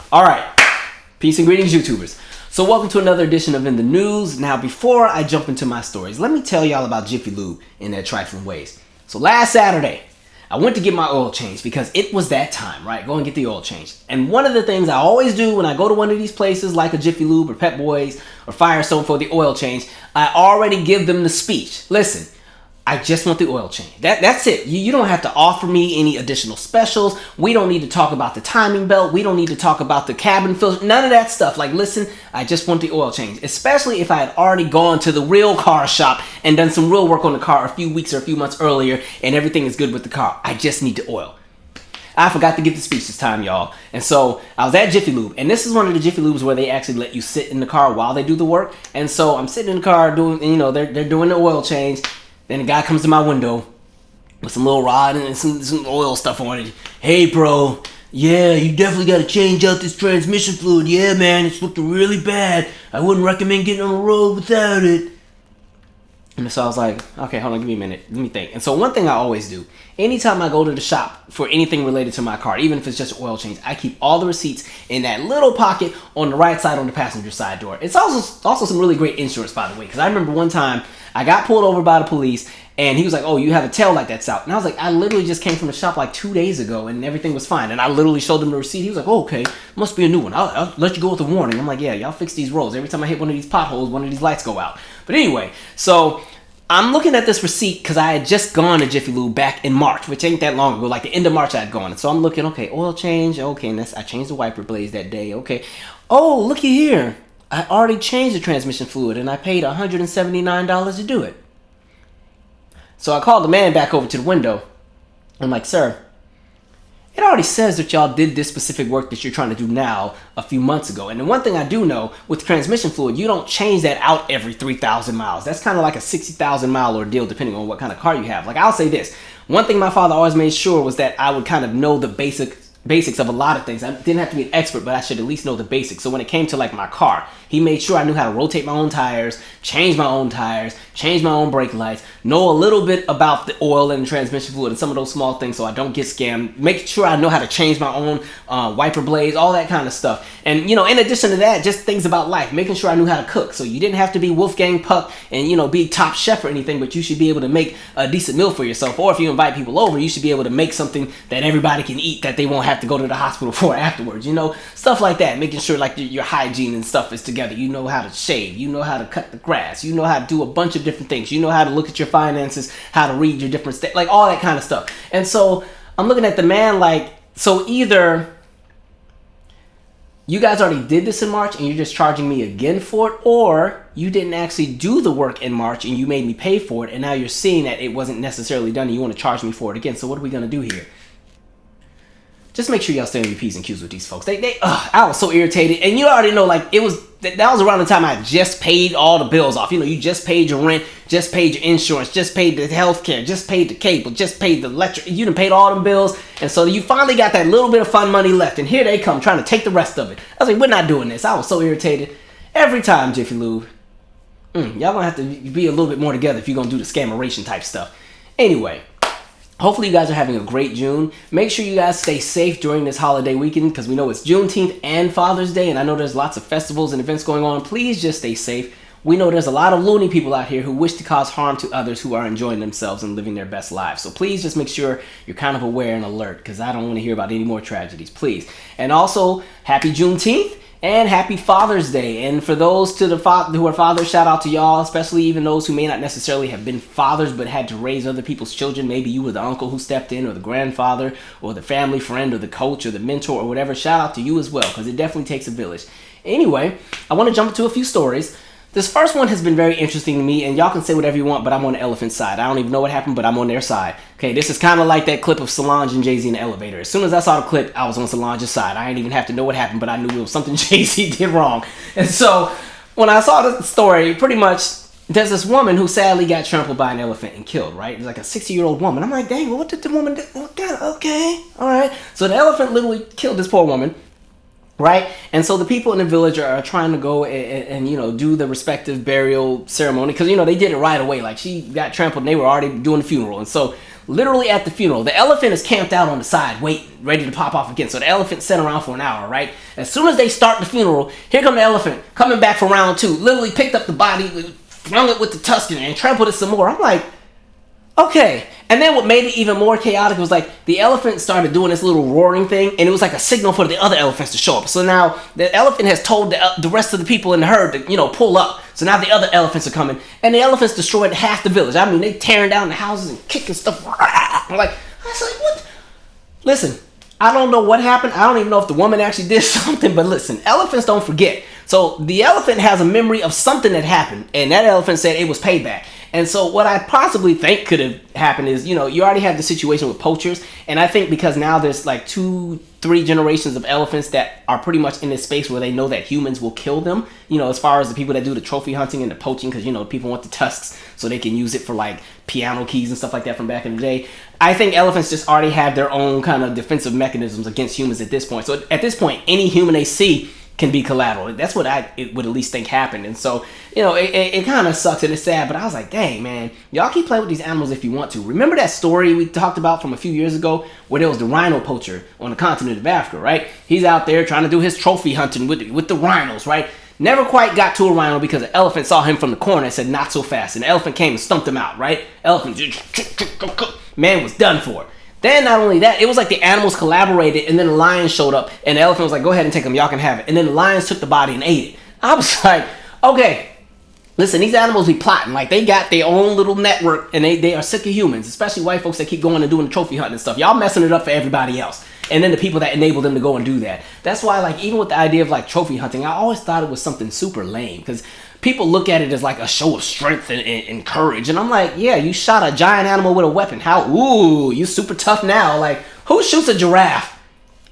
All right, peace and greetings, YouTubers. So welcome to another edition of In the News. Now, before I jump into my stories, let me tell y'all about Jiffy Lube in their trifling ways. So last Saturday, I went to get my oil changed because it was that time, right? Go and get the oil changed. And one of the things I always do when I go to one of these places like a Jiffy Lube or Pep Boys or Firestone for the oil change, I already give them the speech. Listen, I just want the oil change. That's it. You don't have to offer me any additional specials. We don't need to talk about the timing belt. We don't need to talk about the cabin filter. None of that stuff. Like, listen, I just want the oil change. Especially if I had already gone to the real car shop and done some real work on the car a few weeks or a few months earlier and everything is good with the car. I just need the oil. I forgot to give the speech this time, y'all. And so I was at Jiffy Lube, and this is one of the Jiffy Lubes where they actually let you sit in the car while they do the work. And so I'm sitting in the car doing, they're doing the oil change. Then the guy comes to my window with some little rod and some oil stuff on it. Hey, bro. Yeah, you definitely got to change out this transmission fluid. Yeah, man, it's looking really bad. I wouldn't recommend getting on the road without it. And so I was like, okay, hold on, give me a minute. Let me think. And so one thing I always do, anytime I go to the shop for anything related to my car, even if it's just oil change, I keep all the receipts in that little pocket on the right side on the passenger side door. It's also some really great insurance, by the way, because I remember one time I got pulled over by the police, and he was like, oh, you have a tail light that's out. And I was like, I literally just came from the shop like 2 days ago, and everything was fine. And I literally showed him the receipt. He was like, oh, okay, must be a new one. I'll let you go with a warning. I'm like, yeah, y'all fix these roads. Every time I hit one of these potholes, one of these lights go out. But anyway, so I'm looking at this receipt because I had just gone to Jiffy Lube back in March, which ain't that long ago. Like the end of March I had gone. And so I'm looking, okay, oil change. Okay, and I changed the wiper blades that day. Okay. Oh, looky here. I already changed the transmission fluid, and I paid $179 to do it. So I called the man back over to the window. I'm like, sir, it already says that y'all did this specific work that you're trying to do now a few months ago. And the one thing I do know with transmission fluid, you don't change that out every 3,000 miles. That's kind of like a 60,000 mile ordeal depending on what kind of car you have. Like, I'll say this. One thing my father always made sure was that I would kind of know the basics of a lot of things. I didn't have to be an expert, but I should at least know the basics. So when it came to like my car, he made sure I knew how to rotate my own tires, change my own brake lights, know a little bit about the oil and the transmission fluid and some of those small things so I don't get scammed. Make sure I know how to change my own wiper blades, all that kind of stuff. And, in addition to that, just things about life, making sure I knew how to cook. So you didn't have to be Wolfgang Puck and, be top chef or anything, but you should be able to make a decent meal for yourself. Or if you invite people over, you should be able to make something that everybody can eat that they won't have to go to the hospital for afterwards, stuff like that. Making sure like your hygiene and stuff is together. You know how to shave, you know how to cut the grass, you know how to do a bunch of different things, you know how to look at your finances, how to read your different like all that kind of stuff. And so I'm looking at the man like, so either you guys already did this in March and you're just charging me again for it, or you didn't actually do the work in March and you made me pay for it, and now you're seeing that it wasn't necessarily done and you want to charge me for it again. So what are we going to do here? Just make sure y'all stay on your P's and Q's with these folks. I was so irritated. And you already know, like, that was around the time I just paid all the bills off. You just paid your rent, just paid your insurance, just paid the health care, just paid the cable, just paid the electric. You done paid all them bills. And so you finally got that little bit of fun money left. And here they come trying to take the rest of it. I was like, we're not doing this. I was so irritated. Every time, Jiffy Lube. Y'all gonna have to be a little bit more together if you're gonna do the scameration type stuff. Anyway. Hopefully you guys are having a great June. Make sure you guys stay safe during this holiday weekend because we know it's Juneteenth and Father's Day, and I know there's lots of festivals and events going on. Please just stay safe. We know there's a lot of loony people out here who wish to cause harm to others who are enjoying themselves and living their best lives. So please just make sure you're kind of aware and alert because I don't want to hear about any more tragedies, please. And also, happy Juneteenth. And happy Father's Day. And for those who are fathers, shout out to y'all, especially even those who may not necessarily have been fathers but had to raise other people's children. Maybe you were the uncle who stepped in, or the grandfather, or the family friend, or the coach, or the mentor, or whatever. Shout out to you as well, because it definitely takes a village. Anyway, I want to jump into a few stories. This first one has been very interesting to me, and y'all can say whatever you want, but I'm on the elephant side. I don't even know what happened, but I'm on their side. Okay, this is kind of like that clip of Solange and Jay-Z in the elevator. As soon as I saw the clip, I was on Solange's side. I didn't even have to know what happened, but I knew it was something Jay-Z did wrong. And so, when I saw the story, pretty much, there's this woman who sadly got trampled by an elephant and killed, right? It's like a 60-year-old woman. I'm like, dang, what did the woman do? Okay, all right. So the elephant literally killed this poor woman. Right? And so the people in the village are trying to go and do the respective burial ceremony because, they did it right away. Like, she got trampled and they were already doing the funeral. And so literally at the funeral. The elephant is camped out on the side, waiting, ready to pop off again. So the elephant sat around for an hour, right? As soon as they start the funeral, here come the elephant coming back for round 2. Literally picked up the body, flung it with the tusk and trampled it some more. I'm like, okay. And then what made it even more chaotic was like the elephant started doing this little roaring thing, and it was like a signal for the other elephants to show up. So now the elephant has told the rest of the people in the herd to, pull up. So now the other elephants are coming, and the elephants destroyed half the village. I mean, they tearing down the houses and kicking stuff. I'm like, I was like, what? Listen, I don't know what happened. I don't even know if the woman actually did something, but listen, elephants don't forget. So the elephant has a memory of something that happened, and that elephant said it was payback. And so what I possibly think could have happened is, you already have the situation with poachers. And I think because now there's like 2-3 generations of elephants that are pretty much in this space where they know that humans will kill them, as far as the people that do the trophy hunting and the poaching, because, people want the tusks so they can use it for like piano keys and stuff like that from back in the day. I think elephants just already have their own kind of defensive mechanisms against humans at this point. So at this point, any human they see can be collateral. That's what I would at least think happened. And so, it kind of sucks and it's sad, but I was like, dang, man, y'all keep playing with these animals if you want to. Remember that story we talked about from a few years ago where there was the rhino poacher on the continent of Africa, right? He's out there trying to do his trophy hunting with the rhinos, right? Never quite got to a rhino because an elephant saw him from the corner and said, not so fast. And the elephant came and stumped him out, right? Elephant, man was done for. Then not only that, it was like the animals collaborated, and then the lion showed up, and the elephant was like, go ahead and take him, y'all can have it. And then the lions took the body and ate it. I was like, okay, listen, these animals be plotting. Like, they got their own little network, and they are sick of humans, especially white folks that keep going and doing the trophy hunting and stuff. Y'all messing it up for everybody else. And then the people that enable them to go and do that. That's why, like, even with the idea of, like, trophy hunting, I always thought it was something super lame, because people look at it as like a show of strength and courage. And I'm like, yeah, you shot a giant animal with a weapon. Ooh, you super tough now. Like, who shoots a giraffe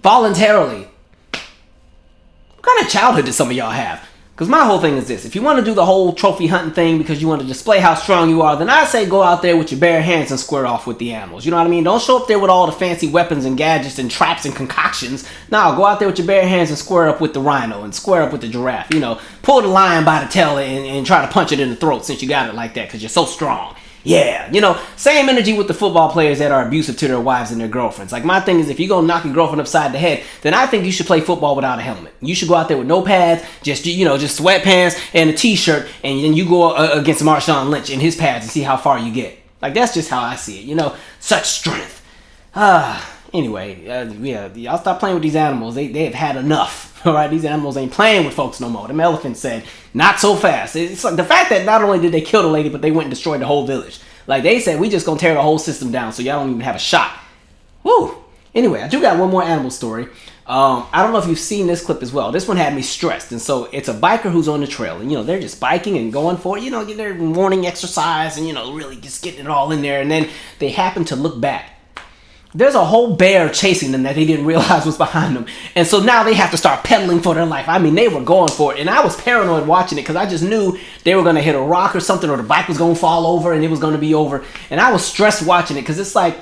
voluntarily? What kind of childhood did some of y'all have? Because my whole thing is this. If you want to do the whole trophy hunting thing because you want to display how strong you are, then I say go out there with your bare hands and square off with the animals. You know what I mean? Don't show up there with all the fancy weapons and gadgets and traps and concoctions. No, go out there with your bare hands and square up with the rhino and square up with the giraffe. Pull the lion by the tail and try to punch it in the throat since you got it like that because you're so strong. Yeah, same energy with the football players that are abusive to their wives and their girlfriends. Like, my thing is, if you're going to knock your girlfriend upside the head, then I think you should play football without a helmet. You should go out there with no pads, just sweatpants and a t-shirt, and then you go against Marshawn Lynch in his pads and see how far you get. Like, that's just how I see it, such strength. Anyway, yeah, y'all stop playing with these animals. They have had enough. All right, these animals ain't playing with folks no more. Them elephants said, not so fast. It's like the fact that not only did they kill the lady, but they went and destroyed the whole village. Like, they said, we just gonna tear the whole system down so y'all don't even have a shot. Woo! Anyway, I do got one more animal story. I don't know if you've seen this clip as well. This one had me stressed. And so it's a biker who's on the trail. And, they're just biking and going for it. Get their morning exercise and, really just getting it all in there. And then they happen to look back. There's a whole bear chasing them that they didn't realize was behind them. And so now they have to start pedaling for their life. I mean, they were going for it. And I was paranoid watching it because I just knew they were going to hit a rock or something, or the bike was going to fall over and it was going to be over. And I was stressed watching it because it's like,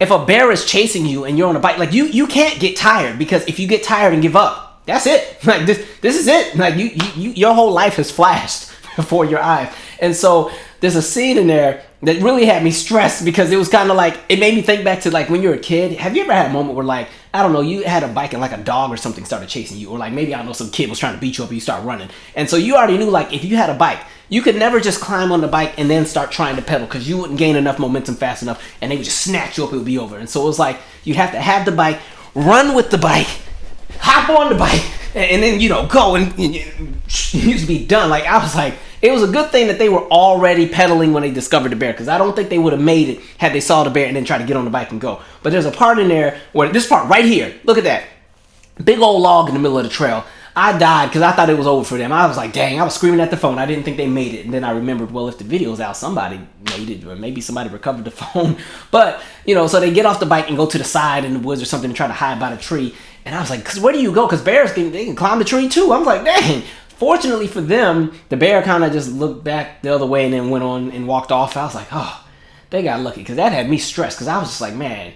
if a bear is chasing you and you're on a bike, like you can't get tired, because if you get tired and give up, that's it. Like this is it. Like your whole life has flashed before your eyes. And so there's a scene in there that really had me stressed because it was kind of like, it made me think back to like when you were a kid. Have you ever had a moment where like, I don't know, you had a bike and like a dog or something started chasing you, or like maybe, I don't know, some kid was trying to beat you up and you start running. And so you already knew, like, if you had a bike, you could never just climb on the bike and then start trying to pedal because you wouldn't gain enough momentum fast enough and they would just snatch you up, it would be over. And so it was like, you'd have to have the bike, run with the bike, hop on the bike, and then, go and you used to be done. Like, I was like, it was a good thing that they were already pedaling when they discovered the bear, because I don't think they would have made it had they saw the bear and then tried to get on the bike and go. But there's a part in there where, this part right here, look at that. Big old log in the middle of the trail. I died because I thought it was over for them. I was like, dang, I was screaming at the phone. I didn't think they made it. And then I remembered, well, if the video's out, somebody made it, or maybe somebody recovered the phone. But, so they get off the bike and go to the side in the woods or something and try to hide by the tree. And I was like, where do you go? Because bears can climb the tree too. I was like, dang. Fortunately for them, the bear kind of just looked back the other way and then went on and walked off. I was like, oh, they got lucky, because that had me stressed, because I was just like, man,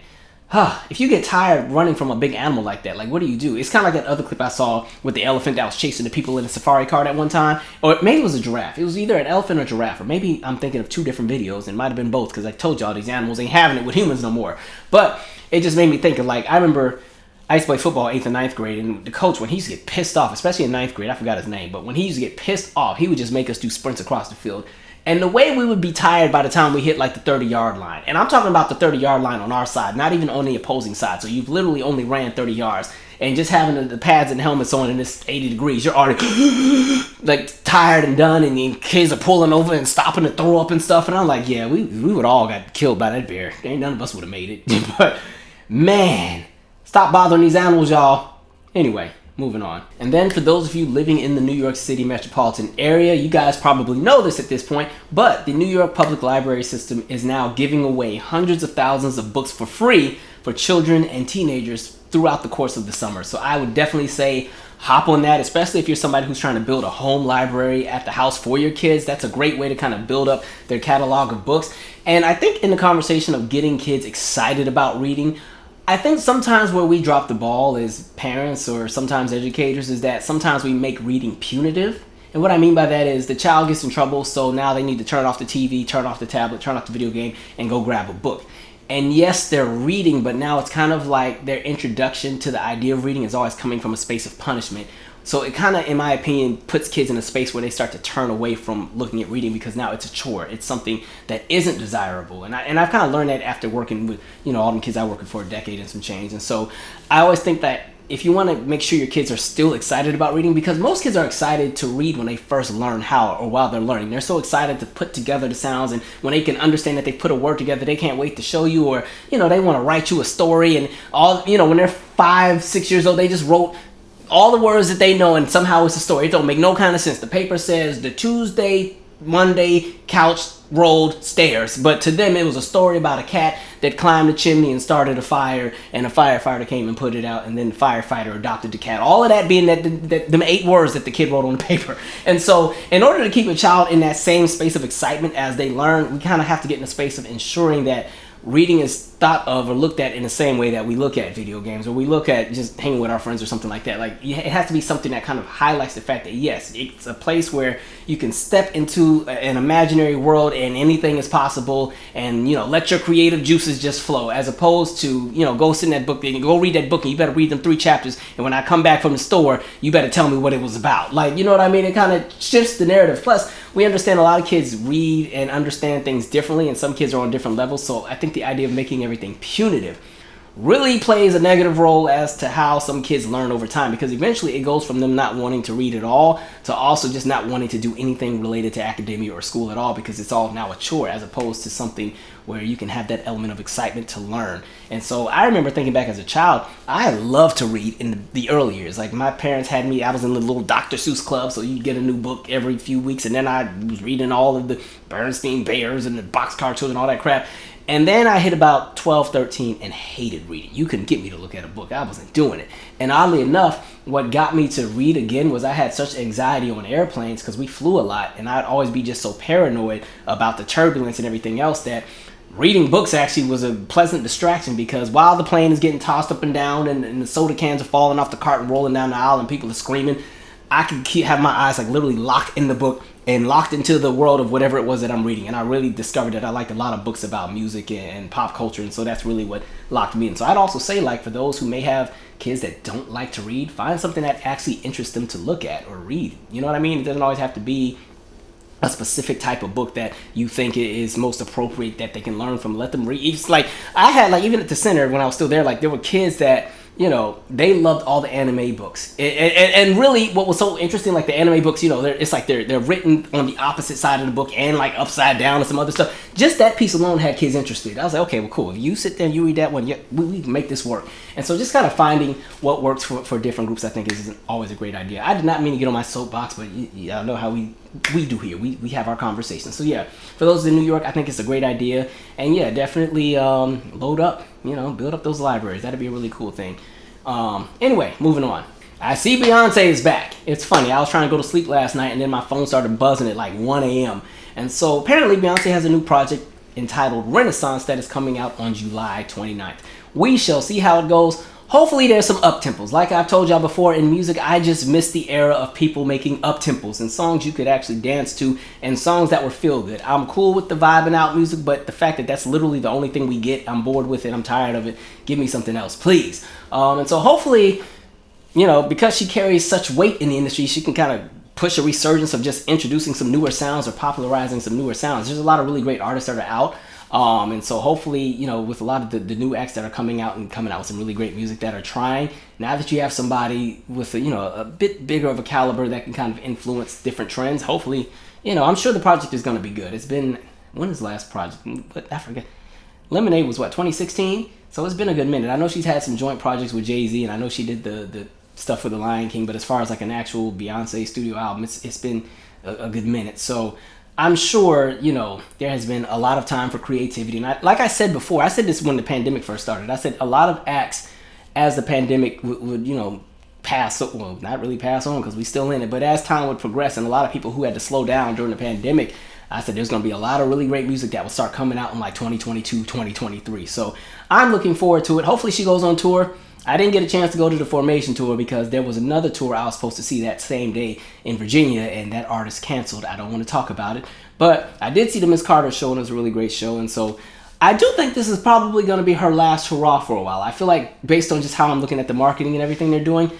if you get tired running from a big animal like that, like what do? It's kind of like that other clip I saw with the elephant that was chasing the people in a safari car at one time. Or maybe it was a giraffe. It was either an elephant or giraffe. Or maybe I'm thinking of two different videos. It might have been both, because I told y'all these animals ain't having it with humans no more. But it just made me think of, like, I remember I used to play football 8th and 9th grade, and the coach, when he used to get pissed off, especially in 9th grade, I forgot his name, but when he used to get pissed off, he would just make us do sprints across the field. And the way we would be tired by the time we hit like the 30-yard line. And I'm talking about the 30-yard line on our side, not even on the opposing side. So you've literally only ran 30 yards. And just having the pads and helmets on in this 80 degrees, you're already like tired and done. And the kids are pulling over and stopping to throw up and stuff. And I'm like, yeah, we would all got killed by that bear. Ain't none of us would have made it. But man, stop bothering these animals, y'all. Anyway. Moving on. And then for those of you living in the New York City metropolitan area, you guys probably know this at this point, but the New York Public Library System is now giving away hundreds of thousands of books for free for children and teenagers throughout the course of the summer. So I would definitely say hop on that, especially if you're somebody who's trying to build a home library at the house for your kids. That's a great way to kind of build up their catalog of books. And I think in the conversation of getting kids excited about reading, I think sometimes where we drop the ball as parents or sometimes educators is that sometimes we make reading punitive. And what I mean by that is the child gets in trouble, so now they need to turn off the TV, turn off the tablet, turn off the video game, and go grab a book. And yes, they're reading, but now it's kind of like their introduction to the idea of reading is always coming from a space of punishment. So it kind of, in my opinion, puts kids in a space where they start to turn away from looking at reading because now it's a chore. It's something that isn't desirable. And I've kind of learned that after working with, all the kids I worked with for a decade and some change. And so I always think that if you want to make sure your kids are still excited about reading, because most kids are excited to read when they first learn how or while they're learning. They're so excited to put together the sounds, and when they can understand that they put a word together, they can't wait to show you, or, they want to write you a story. And all, when they're 5, 6 years old, they just wrote all the words that they know, and somehow it's a story. It don't make no kind of sense. The paper says the Tuesday, Monday, couch rolled stairs, but to them it was a story about a cat that climbed a chimney and started a fire, and a firefighter came and put it out, and then the firefighter adopted the cat. All of that being that them 8 words that the kid wrote on the paper. And so in order to keep a child in that same space of excitement as they learn, we kind of have to get in a space of ensuring that reading is thought of or looked at in the same way that we look at video games, or we look at just hanging with our friends or something like that. Like, it has to be something that kind of highlights the fact that, yes, it's a place where you can step into an imaginary world and anything is possible, and, let your creative juices just flow, as opposed to, go sit in that book and go read that book, and you better read them 3 chapters, and when I come back from the store, you better tell me what it was about. Like, you know what I mean? It kind of shifts the narrative. Plus, we understand a lot of kids read and understand things differently, and some kids are on different levels. So I think the idea of making everything punitive really plays a negative role as to how some kids learn over time, because eventually it goes from them not wanting to read at all to also just not wanting to do anything related to academia or school at all, because it's all now a chore, as opposed to something where you can have that element of excitement to learn. And so I remember thinking back as a child, I loved to read in the early years. Like, my parents had me, I was in the little Dr. Seuss club, so you'd get a new book every few weeks, and then I was reading all of the Bernstein Bears and the boxcar children and all that crap. And then I hit about 12, 13 and hated reading. You couldn't get me to look at a book. I wasn't doing it. And oddly enough, what got me to read again was I had such anxiety on airplanes because we flew a lot, and I'd always be just so paranoid about the turbulence and everything else that reading books actually was a pleasant distraction, because while the plane is getting tossed up and down and the soda cans are falling off the cart and rolling down the aisle and people are screaming, I could have my eyes like literally locked in the book and locked into the world of whatever it was that I'm reading. And I really discovered that I liked a lot of books about music and pop culture, and so that's really what locked me in. So I'd also say, like, for those who may have kids that don't like to read, find something that actually interests them to look at or read. You know what I mean? It doesn't always have to be a specific type of book that you think is most appropriate that they can learn from. Let them read. It's like, I had, like, even at the center when I was still there, like, there were kids that, they loved all the anime books. And really what was so interesting, like the anime books, it's like they're written on the opposite side of the book and like upside down and some other stuff. Just that piece alone had kids interested. I was like, okay, well, cool. If you sit there and you read that one, yeah, we can make this work. And so just kind of finding what works for different groups, I think is always a great idea. I did not mean to get on my soapbox, but y'all know how we do here. We have our conversations. So yeah, for those in New York, I think it's a great idea. And yeah, definitely load up, build up those libraries. That'd be a really cool thing. Anyway, moving on. I see Beyonce is back. It's funny, I was trying to go to sleep last night and then my phone started buzzing at like 1 a.m. And so apparently Beyonce has a new project entitled Renaissance that is coming out on July 29th. We shall see how it goes. Hopefully there's some up-tempos. Like I've told y'all before, in music, I just miss the era of people making up-tempos and songs you could actually dance to and songs that were feel-good. I'm cool with the vibing out music, but the fact that that's literally the only thing we get, I'm bored with it, I'm tired of it. Give me something else, please. And so hopefully, you know, because she carries such weight in the industry, she can kind of push a resurgence of just introducing some newer sounds or popularizing some newer sounds. There's a lot of really great artists that are out. And so hopefully, you know, with a lot of the new acts that are coming out with some really great music that are trying, now that you have somebody with a bit bigger of a caliber that can kind of influence different trends, hopefully, you know, I'm sure the project is going to be good. It's been, when is the last project? But I forget. Lemonade was what, 2016? So it's been a good minute. I know she's had some joint projects with Jay-Z, and I know she did the stuff for The Lion King, but as far as like an actual Beyonce studio album, it's been a good minute. So I'm sure, you know, there has been a lot of time for creativity. And like I said before, I said this when the pandemic first started. I said a lot of acts, as the pandemic would you know, well, not really pass on because we still in it, but as time would progress and a lot of people who had to slow down during the pandemic, I said there's going to be a lot of really great music that will start coming out in like 2022, 2023. So I'm looking forward to it. Hopefully she goes on tour. I didn't get a chance to go to the Formation tour because there was another tour I was supposed to see that same day in Virginia, and that artist canceled. I don't want to talk about it, but I did see the Miss Carter show, and it was a really great show. And so I do think this is probably going to be her last hurrah for a while. I feel like based on just how I'm looking at the marketing and everything they're doing,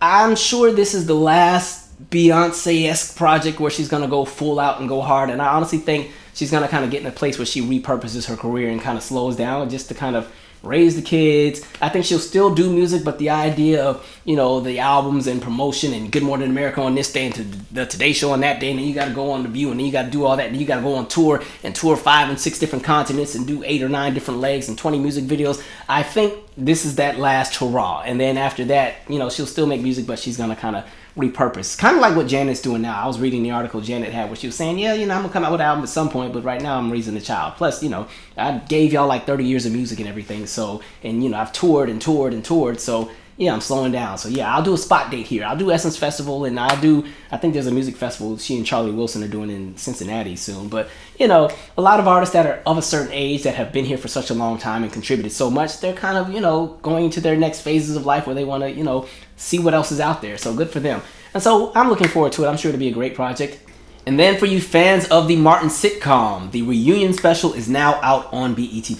I'm sure this is the last Beyonce-esque project where she's going to go full out and go hard. And I honestly think she's going to kind of get in a place where she repurposes her career and kind of slows down just to kind of raise the kids. I think she'll still do music, but the idea of, you know, the albums and promotion and Good Morning America on this day and to the Today Show on that day, and then you got to go on The View, and then you got to do all that, and you got to go on tour and tour 5 and 6 different continents and do 8 or 9 different legs and 20 music videos. I think this is that last hurrah, and then after that, you know, she'll still make music, but she's gonna kind of repurpose, kind of like what Janet's doing now. I was reading the article Janet had where she was saying, yeah, you know, I'm gonna come out with an album at some point, but right now I'm raising a child. Plus, you know, I gave y'all like 30 years of music and everything, so, and you know, I've toured and toured and toured, so yeah, I'm slowing down. So yeah, I'll do a spot date here. I'll do Essence Festival, and I think there's a music festival she and Charlie Wilson are doing in Cincinnati soon. But you know, a lot of artists that are of a certain age that have been here for such a long time and contributed so much, they're kind of, you know, going to their next phases of life where they want to, you know, see what else is out there. So good for them. And so I'm looking forward to it. I'm sure it'll be a great project. And then for you fans of the Martin sitcom, the reunion special is now out on BET+.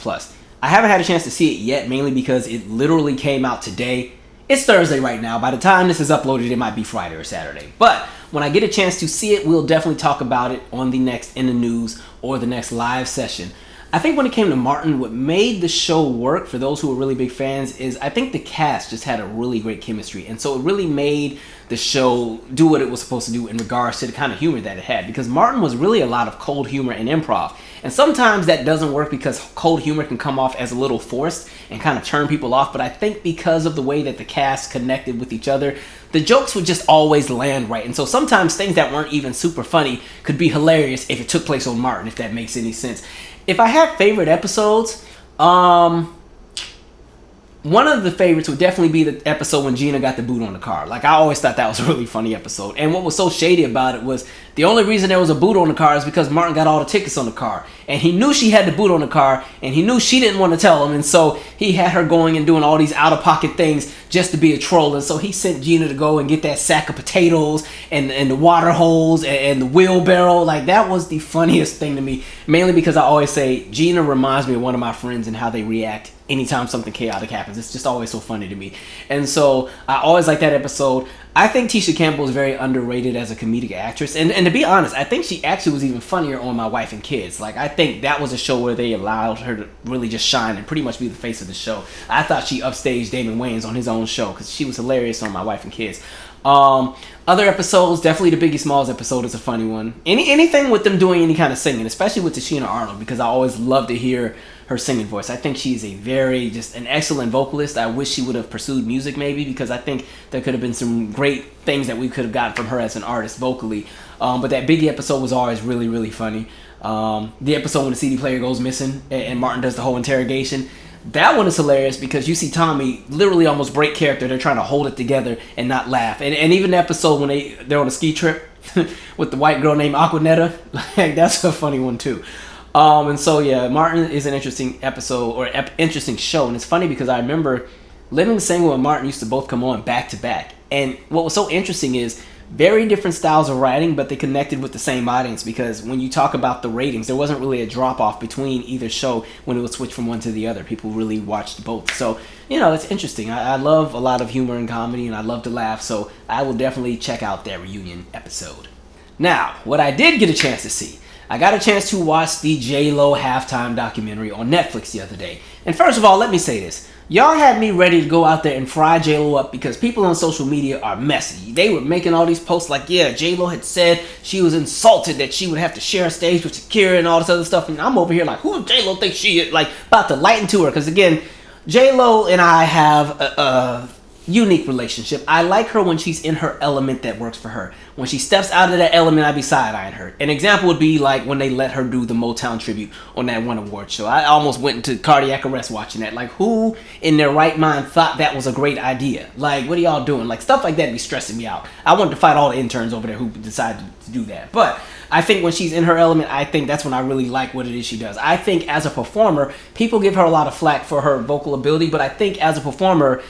I haven't had a chance to see it yet, mainly because it literally came out today. It's Thursday right now. By the time this is uploaded, it might be Friday or Saturday. But when I get a chance to see it, we'll definitely talk about it on the next In the News or the next live session. I think when it came to Martin, what made the show work for those who were really big fans is I think the cast just had a really great chemistry. And so it really made the show do what it was supposed to do in regards to the kind of humor that it had. Because Martin was really a lot of cold humor and improv. And sometimes that doesn't work because cold humor can come off as a little forced and kind of turn people off. But I think because of the way that the cast connected with each other, the jokes would just always land right. And so sometimes things that weren't even super funny could be hilarious if it took place on Martin, if that makes any sense. If I had favorite episodes, one of the favorites would definitely be the episode when Gina got the boot on the car. Like, I always thought that was a really funny episode. And what was so shady about it was the only reason there was a boot on the car is because Martin got all the tickets on the car. And he knew she had the boot on the car, and he knew she didn't want to tell him. And so he had her going and doing all these out-of-pocket things just to be a troll. And so he sent Gina to go and get that sack of potatoes and the water hose and the wheelbarrow. Like, that was the funniest thing to me. Mainly because I always say Gina reminds me of one of my friends and how they react anytime something chaotic happens. It's just always so funny to me. And so I always like that episode. I think Tisha Campbell is very underrated as a comedic actress. And to be honest, I think she actually was even funnier on My Wife and Kids. Like, I think that was a show where they allowed her to really just shine and pretty much be the face of the show. I thought she upstaged Damon Wayans on his own show because she was hilarious on My Wife and Kids. Other episodes, definitely the Biggie Smalls episode is a funny one. Anything with them doing any kind of singing, especially with Tashina Arnold, because I always love to hear her singing voice. I think she's just an excellent vocalist. I wish she would have pursued music maybe, because I think there could have been some great things that we could have gotten from her as an artist vocally. But that Biggie episode was always really, really funny. The episode when the CD player goes missing and Martin does the whole interrogation. That one is hilarious because you see Tommy literally almost break character. They're trying to hold it together and not laugh. And even the episode when they're on a ski trip with the white girl named Aquanetta, like, that's a funny one too. And so yeah, Martin is an interesting episode or interesting show, and it's funny because I remember Living Single and Martin used to both come on back to back, and what was so interesting is very different styles of writing, but they connected with the same audience, because when you talk about the ratings, there wasn't really a drop off between either show when it would switch from one to the other. People really watched both. So, it's interesting. I love a lot of humor and comedy, and I love to laugh, so I will definitely check out that reunion episode. Now, what I did get a chance to see, I got a chance to watch the J-Lo halftime documentary on Netflix the other day. And first of all, let me say this. Y'all had me ready to go out there and fry J-Lo up because people on social media are messy. They were making all these posts like, yeah, J-Lo had said she was insulted that she would have to share a stage with Shakira and all this other stuff. And I'm over here like, who does J-Lo think she is? Like, about to lighten to her. Because again, J-Lo and I have a unique relationship. I like her when she's in her element that works for her. When she steps out of that element, I be side-eyeing her. An example would be like when they let her do the Motown tribute on that one award show. I almost went into cardiac arrest watching that. Like, who in their right mind thought that was a great idea? Like, what are y'all doing? Like, stuff like that be stressing me out. I wanted to fight all the interns over there who decided to do that. But I think when she's in her element, I think that's when I really like what it is she does. I think as a performer, people give her a lot of flack for her vocal ability, but I think as a performer,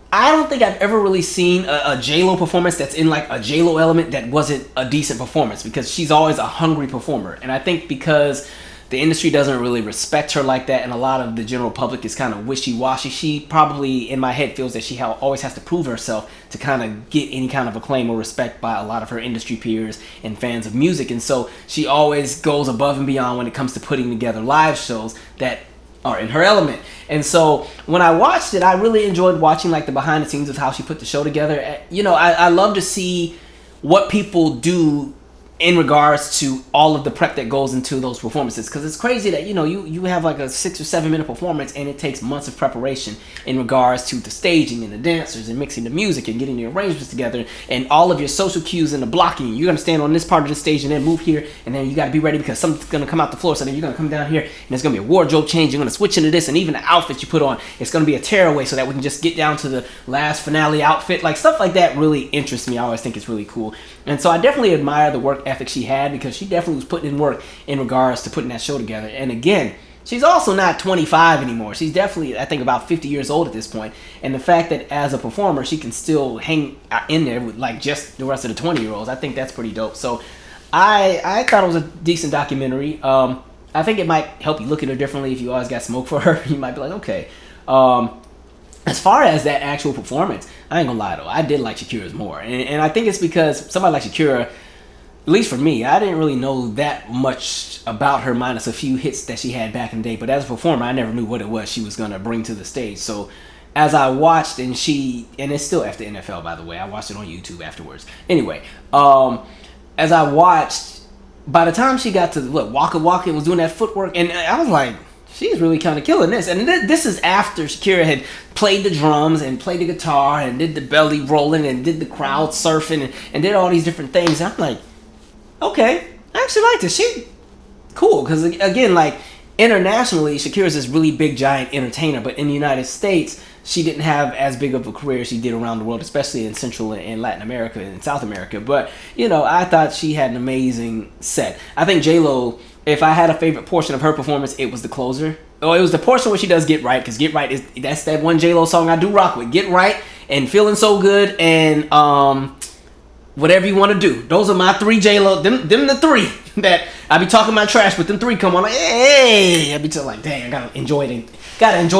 I don't think I've ever really seen a J-Lo performance that's in like a J-Lo element that wasn't a decent performance, because she's always a hungry performer. And I think because the industry doesn't really respect her like that, and a lot of the general public is kind of wishy-washy, she probably, in my head, feels that she always has to prove herself to kind of get any kind of acclaim or respect by a lot of her industry peers and fans of music. And so she always goes above and beyond when it comes to putting together live shows that are in her element. And so when I watched it, I really enjoyed watching like the behind the scenes of how she put the show together. I love to see what people do in regards to all of the prep that goes into those performances, because it's crazy that you have like a 6 or 7 minute performance and it takes months of preparation in regards to the staging and the dancers and mixing the music and getting the arrangements together and all of your social cues and the blocking. You're going to stand on this part of the stage and then move here, and then you got to be ready because something's going to come out the floor, so then you're going to come down here and there's going to be a wardrobe change. You're going to switch into this, and even the outfit you put on, it's going to be a tearaway so that we can just get down to the last finale outfit. Like, stuff like that really interests me. I always think it's really cool. And so I definitely admire the work ethic she had, because she definitely was putting in work in regards to putting that show together. And again, she's also not 25 anymore. She's definitely, I think, about 50 years old at this point. And the fact that as a performer, she can still hang in there with like just the rest of the 20-year-olds, I think that's pretty dope. So I thought it was a decent documentary. I think it might help you look at her differently. If you always got smoke for her, you might be like, okay. As far as that actual performance, I ain't gonna lie though, I did like Shakira's more. And I think it's because somebody like Shakira, at least for me, I didn't really know that much about her minus a few hits that she had back in the day. But as a performer, I never knew what it was she was gonna bring to the stage. So as I watched, and it's still after NFL, by the way, I watched it on YouTube afterwards. Anyway, as I watched, by the time she got to Waka Waka and was doing that footwork, and I was like, she's really kind of killing this. And this is after Shakira had played the drums and played the guitar and did the belly rolling and did the crowd surfing and did all these different things. And I'm like, okay, I actually like this. She cool, because again, like internationally, Shakira's this really big giant entertainer, but in the United States, she didn't have as big of a career as she did around the world, especially in Central and Latin America and South America. But I thought she had an amazing set. I think J-Lo, if I had a favorite portion of her performance, it was the closer. Oh, it was the portion where she does Get Right, because Get Right that's that one J-Lo song I do rock with. Get Right and Feeling So Good and Whatever You Want to Do. Those are my 3 J-Lo, them the 3 that I be talking my trash, but them 3 come on like, hey, I be like, dang, I gotta enjoy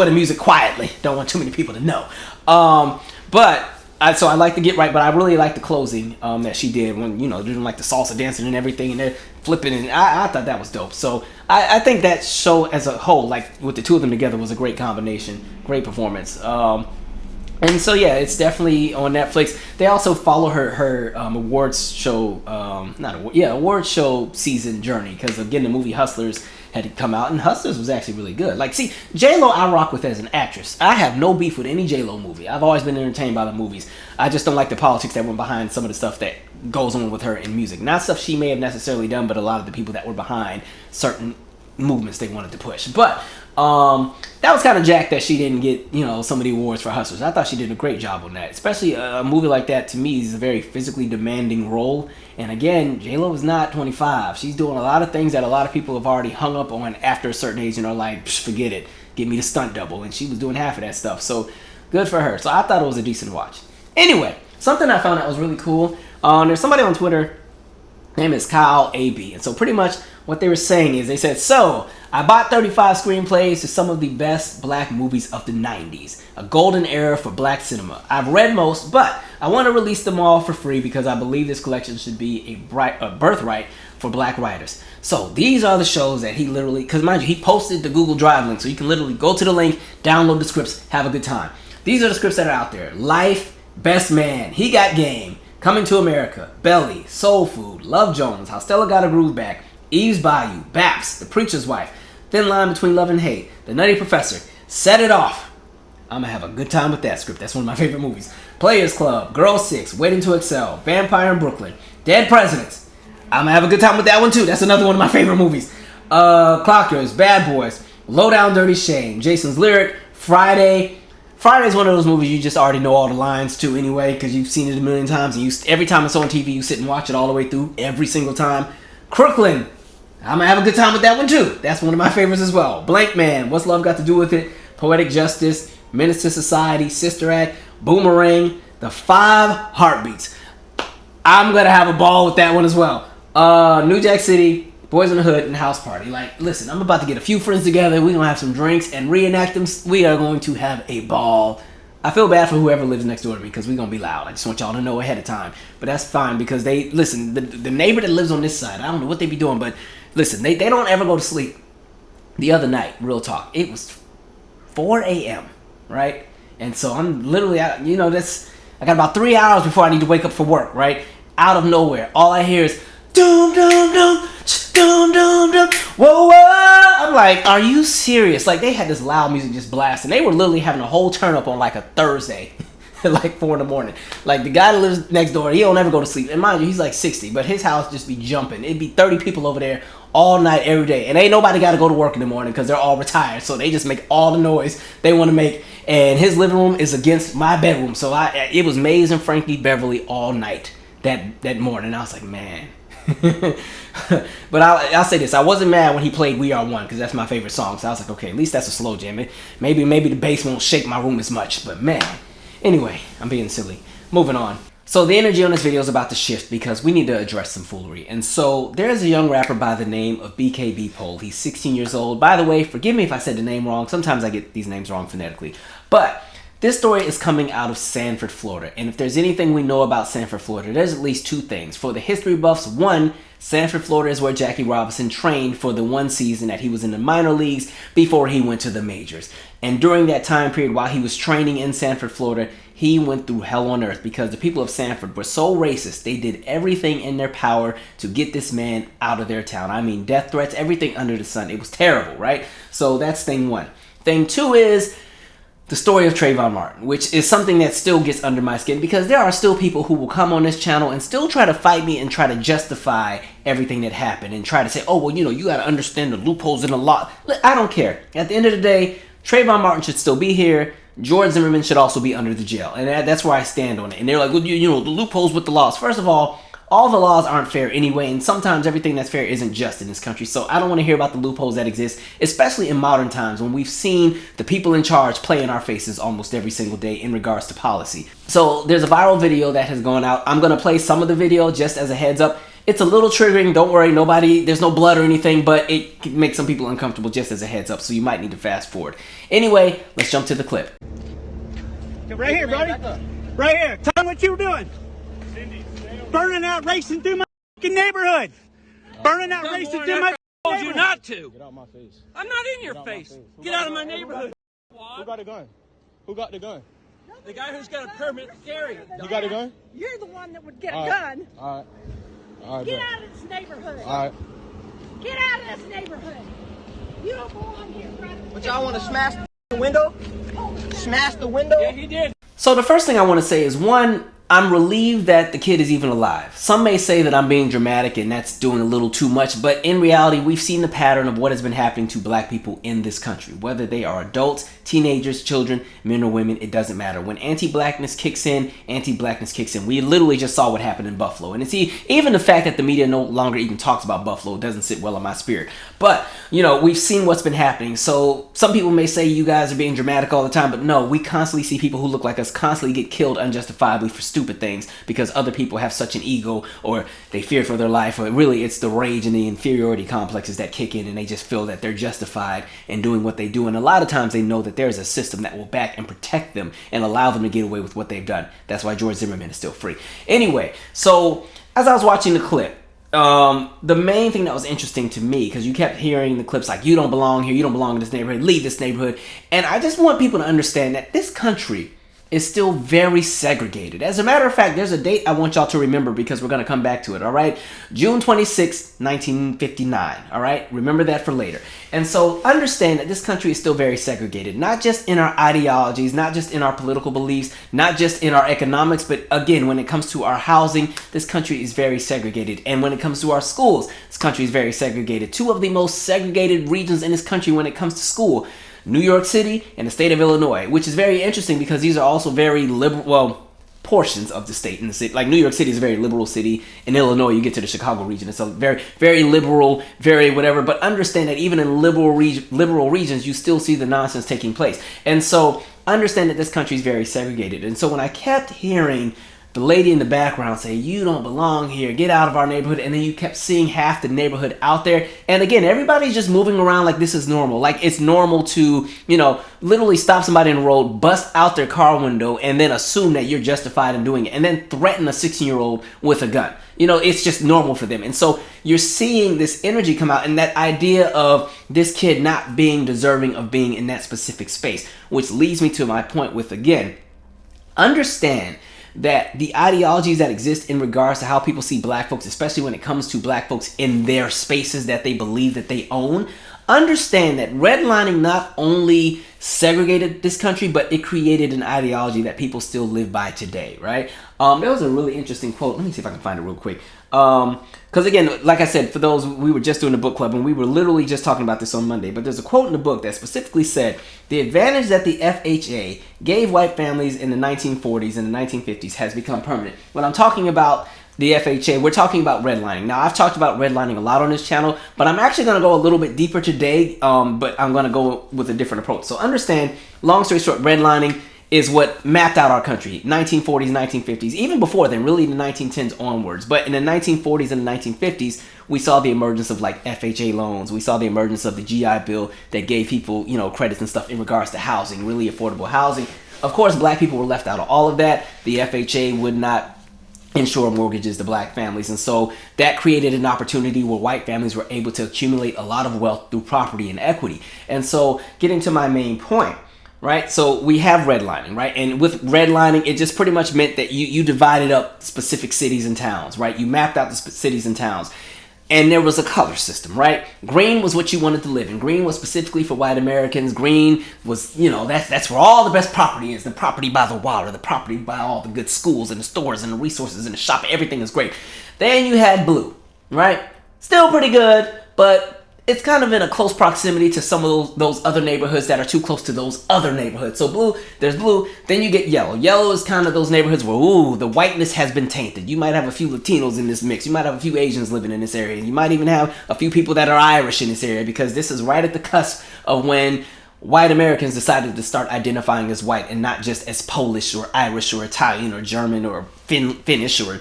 the music quietly. Don't want too many people to know. So I like to Get Right, but I really like the closing that she did when, doing like the salsa dancing and everything, and they're flipping, and I thought that was dope. So I think that show as a whole, like with the two of them together, was a great combination, great performance. And so yeah, it's definitely on Netflix. They also follow her awards show, awards show season journey, because again, the movie Hustlers had come out, and Hustlers was actually really good. Like, see, J-Lo I rock with as an actress. I have no beef with any J-Lo movie. I've always been entertained by the movies. I just don't like the politics that went behind some of the stuff that goes on with her in music. Not stuff she may have necessarily done, but a lot of the people that were behind certain movements they wanted to push. But That was kind of jacked that she didn't get, you know, some of the awards for Hustlers. I thought she did a great job on that. Especially a movie like that, to me, is a very physically demanding role. And again, J-Lo is not 25. She's doing a lot of things that a lot of people have already hung up on after a certain age and are like, forget it, give me the stunt double. And she was doing half of that stuff. So good for her. So I thought it was a decent watch. Anyway, something I found out was really cool. There's somebody on Twitter, name is Kyle AB. And so pretty much what they were saying is, they said, so I bought 35 screenplays to some of the best black movies of the 90s, a golden era for black cinema. I've read most, but I want to release them all for free because I believe this collection should be a birthright for black writers. So these are the shows that he literally, because mind you, he posted the Google Drive link, so you can literally go to the link, download the scripts, have a good time. These are the scripts that are out there. Life, Best Man, He Got Game, Coming to America, Belly, Soul Food, Love Jones, How Stella Got a Groove Back, Eve's Bayou, Baps, The Preacher's Wife, Thin Line Between Love and Hate, The Nutty Professor, Set It Off. I'm gonna have a good time with that script. That's one of my favorite movies. Players Club, Girl 6, Waiting to Excel, Vampire in Brooklyn, Dead Presidents. I'm gonna have a good time with that one too. That's another one of my favorite movies. Clockers, Bad Boys, Low Down Dirty Shame, Jason's Lyric, Friday. Friday's one of those movies you just already know all the lines to anyway because you've seen it a million times. And every time it's on TV, you sit and watch it all the way through every single time. Crooklyn. I'm gonna have a good time with that one too. That's one of my favorites as well. Blank Man, What's Love Got to Do with It? Poetic Justice, Menace to Society, Sister Act, Boomerang, The 5 Heartbeats. I'm gonna have a ball with that one as well. New Jack City, Boys in the Hood, and House Party. Like, listen, I'm about to get a few friends together. We're gonna have some drinks and reenact them. We are going to have a ball. I feel bad for whoever lives next door to me because we're going to be loud. I just want y'all to know ahead of time. But that's fine because they, listen, the neighbor that lives on this side, I don't know what they be doing, but listen, they don't ever go to sleep. The other night, real talk, it was 4 a.m., right? And so I'm literally, I got about 3 hours before I need to wake up for work, right? Out of nowhere, all I hear is, dum, dum, dum, dum, dum, dum, whoa, whoa. I'm like, are you serious? Like, they had this loud music just blasting. They were literally having a whole turn up on like a Thursday at like 4 in the morning. Like, the guy that lives next door, he don't ever go to sleep. And mind you, he's like 60, but his house just be jumping. It'd be 30 people over there all night, every day. And ain't nobody got to go to work in the morning because they're all retired. So they just make all the noise they want to make. And his living room is against my bedroom. So it was Maze and Frankie Beverly all night that morning. I was like, man. But I'll say this, I wasn't mad when he played We Are One because that's my favorite song, so I was like, okay, at least that's a slow jam. Maybe the bass won't shake my room as much, but man, anyway, I'm being silly. Moving on. So the energy on this video is about to shift because we need to address some foolery. And so there's a young rapper by the name of BKBPole. He's 16 years old. By the way, forgive me if I said the name wrong. Sometimes I get these names wrong phonetically. But this story is coming out of Sanford, Florida. And if there's anything we know about Sanford, Florida, there's at least two things. For the history buffs, one, Sanford, Florida is where Jackie Robinson trained for the one season that he was in the minor leagues before he went to the majors. And during that time period, while he was training in Sanford, Florida, he went through hell on earth because the people of Sanford were so racist. They did everything in their power to get this man out of their town. I mean, death threats, everything under the sun. It was terrible, right? So that's thing one. Thing two is the story of Trayvon Martin, which is something that still gets under my skin because there are still people who will come on this channel and still try to fight me and try to justify everything that happened and try to say, oh, well, you got to understand the loopholes in the law. I don't care. At the end of the day, Trayvon Martin should still be here. George Zimmerman should also be under the jail. And that's where I stand on it. And they're like, well, the loopholes with the laws. First of all the laws aren't fair anyway, and sometimes everything that's fair isn't just in this country. So I don't want to hear about the loopholes that exist, especially in modern times when we've seen the people in charge play in our faces almost every single day in regards to policy. So there's a viral video that has gone out. I'm going to play some of the video just as a heads up. It's a little triggering. Don't worry, there's no blood or anything, but it can make some people uncomfortable just as a heads up, so you might need to fast forward. Anyway, let's jump to the clip. Right here, buddy. Right here. Tell me what you were doing. Burning out racing through my neighborhood. Burning out racing through my told you not to. Get out my face. I'm not in your face. Get out of my neighborhood. Who got a gun? Who got the gun? The guy who's got a permit to carry it. You got a gun? You're the one that would get a gun. All right. Get out of this neighborhood. All right. Get out of this neighborhood. You don't belong here, brother. But y'all want to smash the window? Smash the window? Yeah, he did. So the first thing I want to say is, one, I'm relieved that the kid is even alive. Some may say that I'm being dramatic and that's doing a little too much, but in reality, we've seen the pattern of what has been happening to black people in this country. Whether they are adults, teenagers, children, men or women, it doesn't matter. When anti-blackness kicks in, anti-blackness kicks in. We literally just saw what happened in Buffalo. And even the fact that the media no longer even talks about Buffalo doesn't sit well in my spirit. But, we've seen what's been happening. So some people may say you guys are being dramatic all the time, but no, we constantly see people who look like us constantly get killed unjustifiably for stupid things because other people have such an ego or they fear for their life, or really it's the rage and the inferiority complexes that kick in and they just feel that they're justified in doing what they do. And a lot of times they know that there's a system that will back and protect them and allow them to get away with what they've done. That's why George Zimmerman is still free. Anyway, so as I was watching the clip, the main thing that was interesting to me, because you kept hearing the clips like, you don't belong here, you don't belong in this neighborhood, leave this neighborhood. And I just want people to understand that this country is still very segregated. As a matter of fact, there's a date I want y'all to remember because we're going to come back to it, all right? June 26, 1959, all right? Remember that for later. And so understand that this country is still very segregated, not just in our ideologies, not just in our political beliefs, not just in our economics, but again, when it comes to our housing, this country is very segregated. And when it comes to our schools, this country is very segregated. Two of the most segregated regions in this country when it comes to school, New York City and the state of Illinois, which is very interesting because these are also very liberal, portions of the state in the city. Like New York City is a very liberal city. In Illinois, you get to the Chicago region, it's a very, very liberal, very whatever. But understand that even in liberal regions, you still see the nonsense taking place. And so understand that this country is very segregated. And so when I kept hearing the lady in the background say, you don't belong here, get out of our neighborhood, and then you kept seeing half the neighborhood out there, and again, everybody's just moving around like this is normal, like it's normal to, literally stop somebody in the road, bust out their car window, and then assume that you're justified in doing it, and then threaten a 16-year-old with a gun. It's just normal for them. And so you're seeing this energy come out, and that idea of this kid not being deserving of being in that specific space, which leads me to my point with, again, understand that the ideologies that exist in regards to how people see black folks, especially when it comes to black folks in their spaces that they believe that they own, understand that redlining not only segregated this country, but it created an ideology that people still live by today, right? There was a really interesting quote. Let me see if I can find it real quick. Because again, like I said, for those, we were just doing a book club and we were literally just talking about this on Monday, but there's a quote in the book that specifically said, the advantage that the FHA gave white families in the 1940s and the 1950s has become permanent. When I'm talking about the FHA, we're talking about redlining. Now, I've talked about redlining a lot on this channel, but I'm actually going to go a little bit deeper today, but I'm going to go with a different approach. So understand, long story short, redlining is what mapped out our country, 1940s, 1950s, even before then, really the 1910s onwards. But in the 1940s and the 1950s, we saw the emergence of like FHA loans. We saw the emergence of the GI Bill that gave people, credits and stuff in regards to housing, really affordable housing. Of course, black people were left out of all of that. The FHA would not insure mortgages to black families, and so that created an opportunity where white families were able to accumulate a lot of wealth through property and equity. And so getting to my main point, right? So we have redlining, right? And with redlining, it just pretty much meant that you divided up specific cities and towns, right? You mapped out the cities and towns. And there was a color system, right? Green was what you wanted to live in. Green was specifically for white Americans. Green was, that's where all the best property is. The property by the water, the property by all the good schools and the stores and the resources and the shopping. Everything is great. Then you had blue, right? Still pretty good, but it's kind of in a close proximity to some of those other neighborhoods that are too close to those other neighborhoods. So blue, there's blue. Then you get yellow. Yellow is kind of those neighborhoods where, the whiteness has been tainted. You might have a few Latinos in this mix. You might have a few Asians living in this area. You might even have a few people that are Irish in this area, because this is right at the cusp of when white Americans decided to start identifying as white and not just as Polish or Irish or Italian or German or Finnish or,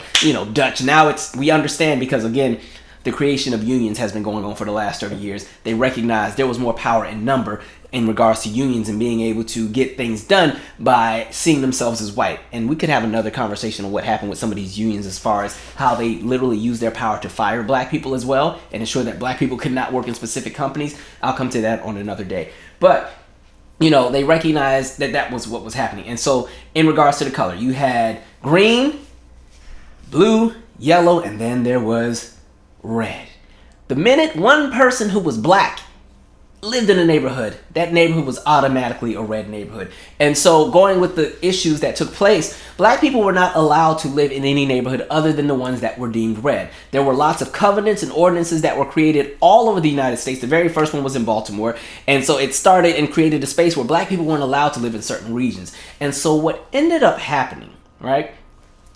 Dutch. Now we understand, because again, the creation of unions has been going on for the last 30 years. They recognized there was more power in number in regards to unions and being able to get things done by seeing themselves as white. And we could have another conversation on what happened with some of these unions as far as how they literally use their power to fire black people as well and ensure that black people could not work in specific companies. I'll come to that on another day. But they recognized that was what was happening. And so in regards to the color, you had green, blue, yellow, and then there was red. The minute one person who was black lived in a neighborhood, that neighborhood was automatically a red neighborhood. And so going with the issues that took place, black people were not allowed to live in any neighborhood other than the ones that were deemed red. There were lots of covenants and ordinances that were created all over the United States. The very first one was in Baltimore. And so it started and created a space where black people weren't allowed to live in certain regions. And so what ended up happening, right,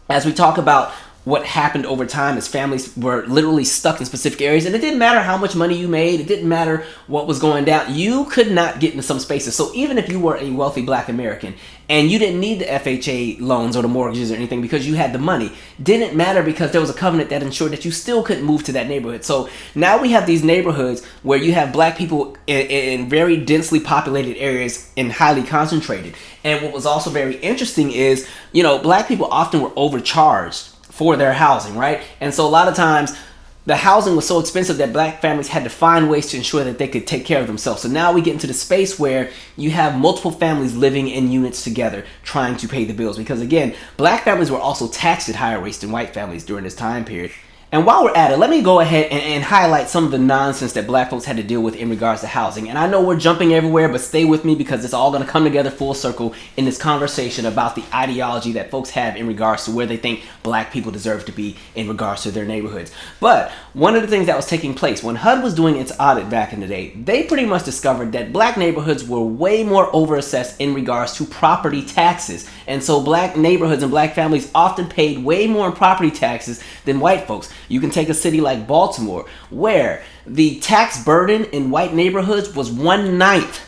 as we talk about what happened over time is families were literally stuck in specific areas, and it didn't matter how much money you made, it didn't matter what was going down, you could not get into some spaces. So even if you were a wealthy black American and you didn't need the FHA loans or the mortgages or anything because you had the money, didn't matter because there was a covenant that ensured that you still couldn't move to that neighborhood. So now we have these neighborhoods where you have black people in very densely populated areas and highly concentrated. And what was also very interesting is, you know, black people often were overcharged for their housing, right? And so a lot of times the housing was so expensive that black families had to find ways to ensure that they could take care of themselves. So now we get into the space where you have multiple families living in units together trying to pay the bills, because again, black families were also taxed at higher rates than white families during this time period. And while we're at it, let me go ahead and highlight some of the nonsense that black folks had to deal with in regards to housing. And I know we're jumping everywhere, but stay with me because it's all going to come together full circle in this conversation about the ideology that folks have in regards to where they think black people deserve to be in regards to their neighborhoods. But one of the things that was taking place when HUD was doing its audit back in the day, they pretty much discovered that black neighborhoods were way more overassessed in regards to property taxes. And so black neighborhoods and black families often paid way more in property taxes than white folks. You can take a city like Baltimore, where the tax burden in white neighborhoods was 1/9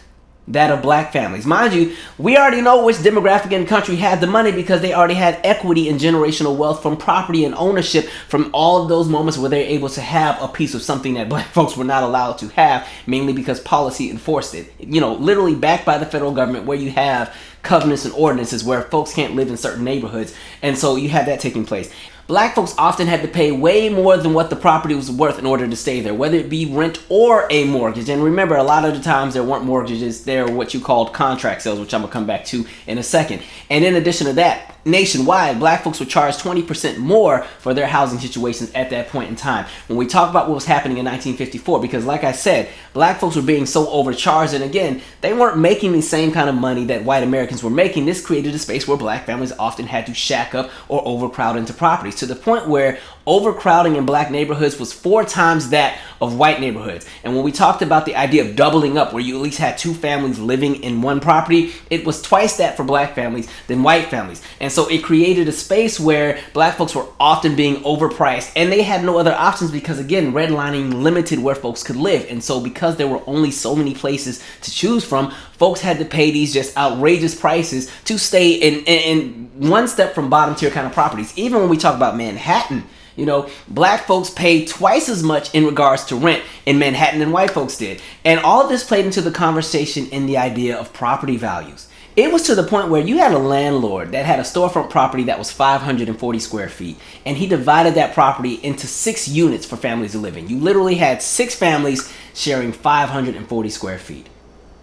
that of black families. Mind you, we already know which demographic in the country had the money because they already had equity and generational wealth from property and ownership from all of those moments where they're able to have a piece of something that black folks were not allowed to have, mainly because policy enforced it. You know, literally backed by the federal government, where you have covenants and ordinances where folks can't live in certain neighborhoods. And so you have that taking place. Black folks often had to pay way more than what the property was worth in order to stay there, whether it be rent or a mortgage. And remember, a lot of the times there weren't mortgages, there were what you called contract sales, which I'm gonna come back to in a second. And in addition to that, nationwide, black folks were charged 20% more for their housing situations at that point in time. When we talk about what was happening in 1954, because like I said, black folks were being so overcharged, and again, they weren't making the same kind of money that white Americans were making. This created a space where black families often had to shack up or overcrowd into properties, to the point where overcrowding in black neighborhoods was 4 times that of white neighborhoods. And when we talked about the idea of doubling up, where you at least had 2 families living in one property, it was twice that for black families than white families. And so it created a space where black folks were often being overpriced, and they had no other options because, again, redlining limited where folks could live. And so because there were only so many places to choose from, folks had to pay these just outrageous prices to stay in one step from bottom tier kind of properties. Even when we talk about Manhattan, you know, black folks paid twice as much in regards to rent in Manhattan than white folks did. And all of this played into the conversation in the idea of property values. It was to the point where you had a landlord that had a storefront property that was 540 square feet, and he divided that property into 6 units for families to live in. You literally had 6 families sharing 540 square feet.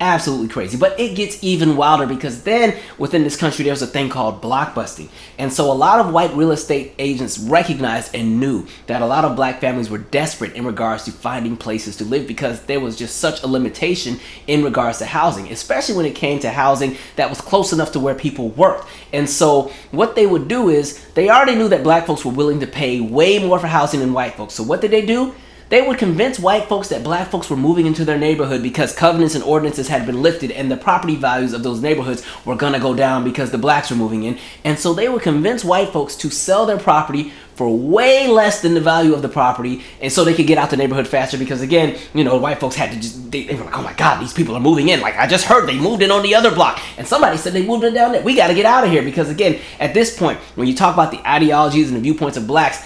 Absolutely crazy. But it gets even wilder because then within this country there's a thing called blockbusting. And so a lot of white real estate agents recognized and knew that a lot of black families were desperate in regards to finding places to live because there was just such a limitation in regards to housing, especially when it came to housing that was close enough to where people worked. And so what they would do is they already knew that black folks were willing to pay way more for housing than white folks. So what did they do? They would convince white folks that black folks were moving into their neighborhood because covenants and ordinances had been lifted and the property values of those neighborhoods were gonna go down because the blacks were moving in. And so they would convince white folks to sell their property for way less than the value of the property, and so they could get out the neighborhood faster because, again, you know, white folks had to just, they were like, oh my God, these people are moving in. Like, I just heard they moved in on the other block, and somebody said they moved in down there. We got to get out of here because, again, at this point, when you talk about the ideologies and the viewpoints of blacks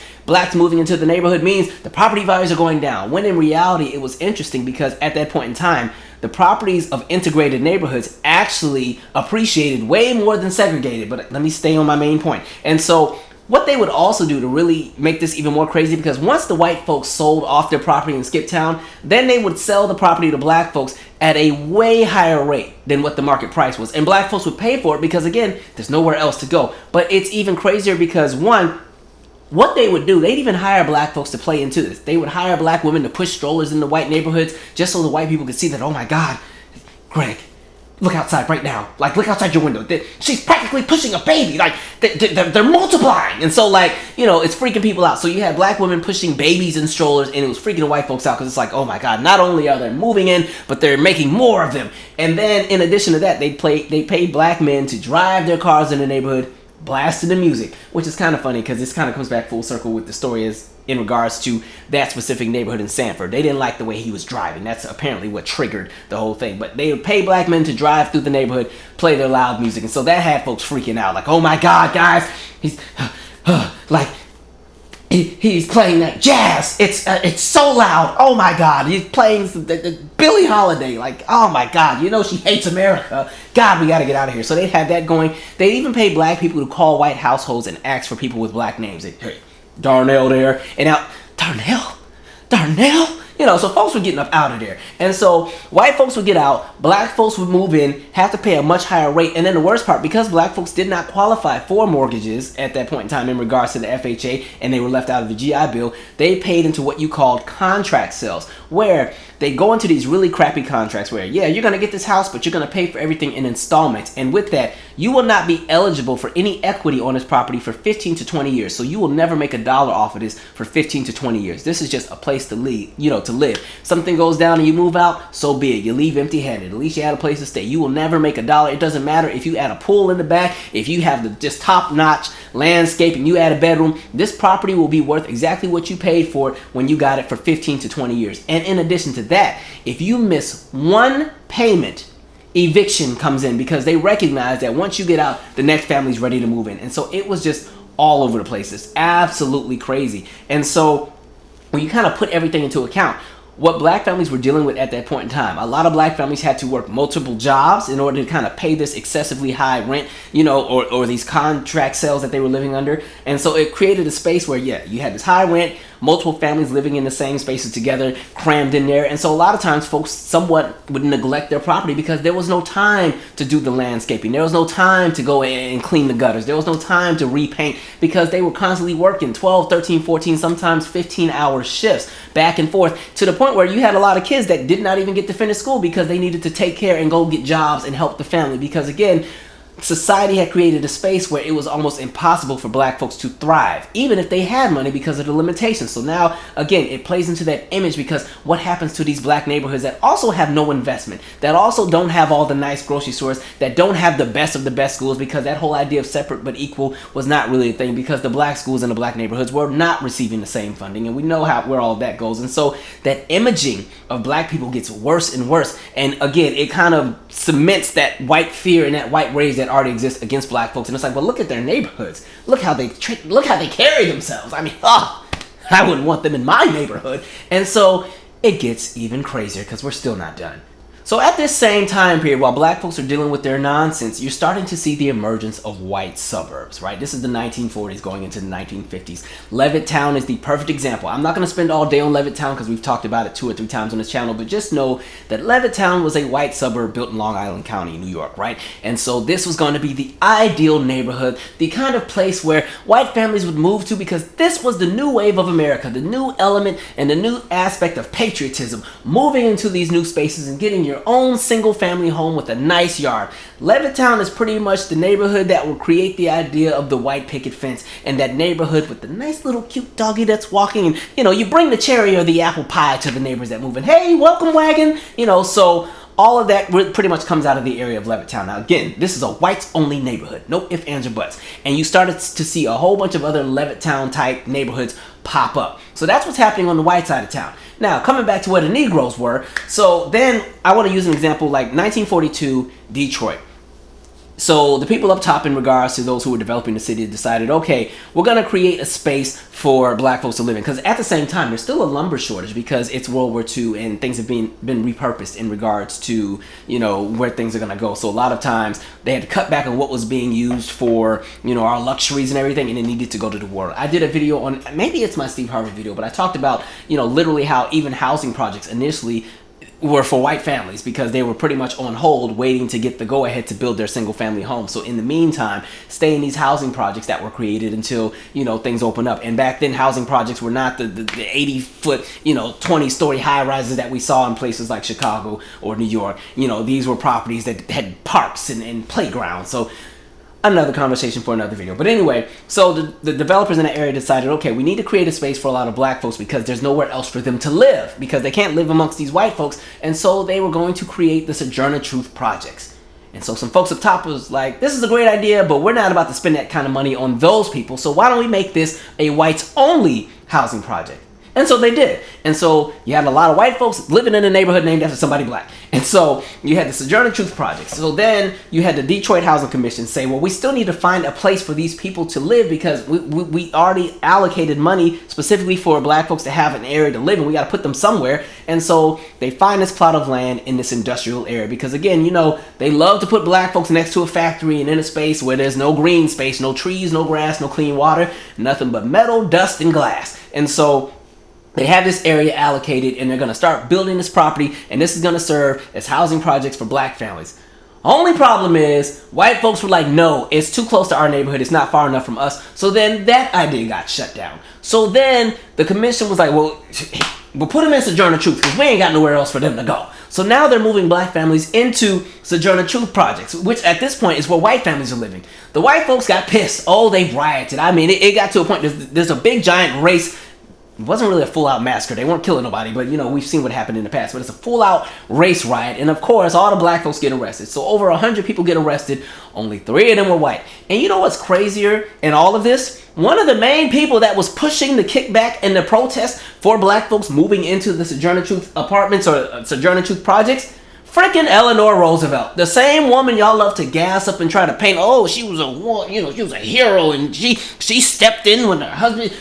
moving into the neighborhood means the property values are going down. When in reality, it was interesting because at that point in time, the properties of integrated neighborhoods actually appreciated way more than segregated. But let me stay on my main point. And so what they would also do to really make this even more crazy, because once the white folks sold off their property in Skip Town, then they would sell the property to black folks at a way higher rate than what the market price was. And black folks would pay for it because, again, there's nowhere else to go. But it's even crazier because, one, what they would do, they'd even hire black folks to play into this. They would hire black women to push strollers into white neighborhoods just so the white people could see that, oh my God, Greg, look outside right now. Like, look outside your window. She's practically pushing a baby. Like, they're multiplying. And so, like, you know, it's freaking people out. So you had black women pushing babies in strollers, and it was freaking the white folks out because it's like, oh my God, not only are they moving in, but they're making more of them. And then, in addition to that, they paid black men to drive their cars in the neighborhood, blasting the music, which is kind of funny because this kind of comes back full circle with the story is in regards to that specific neighborhood in Sanford. They didn't like the way he was driving. That's apparently what triggered the whole thing. But they would pay black men to drive through the neighborhood, play their loud music. And so that had folks freaking out. Like, oh my God, guys, he's like, he's playing that jazz. It's so loud. Oh my God, he's playing the Billie Holiday. Like, oh my God, you know she hates America. God, we got to get out of here. So they had that going. They even paid black people to call white households and ask for people with black names. Hey, Darnell there, and out Darnell. You know, so folks were getting up out of there. And so white folks would get out, black folks would move in, have to pay a much higher rate. And then the worst part, because black folks did not qualify for mortgages at that point in time in regards to the FHA, and they were left out of the GI Bill, they paid into what you called contract sales, where they go into these really crappy contracts where, yeah, you're going to get this house, but you're going to pay for everything in installments. And with that, you will not be eligible for any equity on this property for 15 to 20 years. So you will never make $1 off of this for 15 to 20 years. This is just a place to live, you know, to live. Something goes down and you move out, so be it. You leave empty-handed. At least you had a place to stay. You will never make $1. It doesn't matter if you add a pool in the back, if you have the just top-notch landscape and you add a bedroom, this property will be worth exactly what you paid for it when you got it for 15 to 20 years. And in addition to that, if you miss one payment, eviction comes in because they recognize that once you get out, the next family's ready to move in. And so it was just all over the place. It's absolutely crazy. And so when you kind of put everything into account, what black families were dealing with at that point in time, a lot of black families had to work multiple jobs in order to kind of pay this excessively high rent, you know, or these contract sales that they were living under. And so it created a space where, yeah, you had this high rent, multiple families living in the same spaces together, crammed in there. And so a lot of times folks somewhat would neglect their property because there was no time to do the landscaping. There was no time to go and clean the gutters. There was no time to repaint because they were constantly working 12, 13, 14, sometimes 15-hour shifts back and forth, to the point where you had a lot of kids that did not even get to finish school because they needed to take care and go get jobs and help the family. Because again, society had created a space where it was almost impossible for black folks to thrive, even if they had money, because of the limitations. So now, again, it plays into that image, because what happens to these black neighborhoods that also have no investment, that also don't have all the nice grocery stores, that don't have the best of the best schools, because that whole idea of separate but equal was not really a thing, because the black schools in the black neighborhoods were not receiving the same funding, and we know where all that goes. And so that imaging of black people gets worse and worse, and again, it kind of cements that white fear and that white rage that already exists against black folks. And it's like, well, look at their neighborhoods, look how they carry themselves. I mean, I wouldn't want them in my neighborhood. And so it gets even crazier, because we're still not done. So at this same time period, while black folks are dealing with their nonsense, you're starting to see the emergence of white suburbs, right? This is the 1940s going into the 1950s. Levittown is the perfect example. I'm not going to spend all day on Levittown because we've talked about it 2 or 3 times on this channel, but just know that Levittown was a white suburb built in Long Island County, New York, right? And so this was going to be the ideal neighborhood, the kind of place where white families would move to, because this was the new wave of America, the new element and the new aspect of patriotism, moving into these new spaces and getting your own single family home with a nice yard. Levittown is pretty much the neighborhood that will create the idea of the white picket fence, and that neighborhood with the nice little cute doggy that's walking, and you know, you bring the cherry or the apple pie to the neighbors that move in. Hey, welcome wagon, you know. So all of that pretty much comes out of the area of Levittown. Now again, this is a whites only neighborhood, no ifs, ands, or buts. And you started to see a whole bunch of other Levittown type neighborhoods pop up. So that's what's happening on the white side of town. Now, coming back to where the Negroes were, so then I want to use an example like 1942 Detroit. So the people up top, in regards to those who were developing the city, decided, okay, we're going to create a space for black folks to live in. Because at the same time, there's still a lumber shortage, because it's World War II and things have been repurposed in regards to, you know, where things are going to go. So a lot of times they had to cut back on what was being used for, you know, our luxuries and everything, and it needed to go to the war. I did a video on, maybe it's my Steve Harvey video, but I talked about, you know, literally how even housing projects initially were for white families because they were pretty much on hold waiting to get the go-ahead to build their single-family home. So in the meantime, stay in these housing projects that were created until, you know, things open up. And back then, housing projects were not the 80-foot, you know, 20-story high-rises that we saw in places like Chicago or New York. You know, these were properties that had parks and playgrounds. So another conversation for another video. But anyway, so the developers in the area decided, okay, we need to create a space for a lot of black folks because there's nowhere else for them to live because they can't live amongst these white folks. And so they were going to create the Sojourner Truth Projects. And so some folks up top was like, this is a great idea, but we're not about to spend that kind of money on those people. So why don't we make this a whites only housing project? And so they did. And so you had a lot of white folks living in a neighborhood named after somebody black. And so you had the Sojourner Truth Project. So then you had the Detroit Housing Commission say, well, we still need to find a place for these people to live because we already allocated money specifically for black folks to have an area to live in. We got to put them somewhere. And so they find this plot of land in this industrial area because, again, you know, they love to put black folks next to a factory and in a space where there's no green space, no trees, no grass, no clean water, nothing but metal, dust, and glass. And so they have this area allocated and they're going to start building this property, and this is going to serve as housing projects for black families. Only problem is white folks were like, no, it's too close to our neighborhood. It's not far enough from us. So then that idea got shut down. So then the commission was like, well, we'll put them in Sojourner Truth because we ain't got nowhere else for them to go. So now they're moving black families into Sojourner Truth projects, which at this point is where white families are living. The white folks got pissed. Oh, they rioted. I mean, it got to a point, there's a big giant race. It wasn't really a full-out massacre. They weren't killing nobody, but, you know, we've seen what happened in the past. But it's a full-out race riot, and, of course, all the black folks get arrested. So over 100 people get arrested. Only 3 of them were white. And you know what's crazier in all of this? One of the main people that was pushing the kickback and the protest for black folks moving into the Sojourner Truth apartments or Sojourner Truth projects, freaking Eleanor Roosevelt, the same woman y'all love to gas up and try to paint. Oh, she was a hero, and she stepped in when her husband.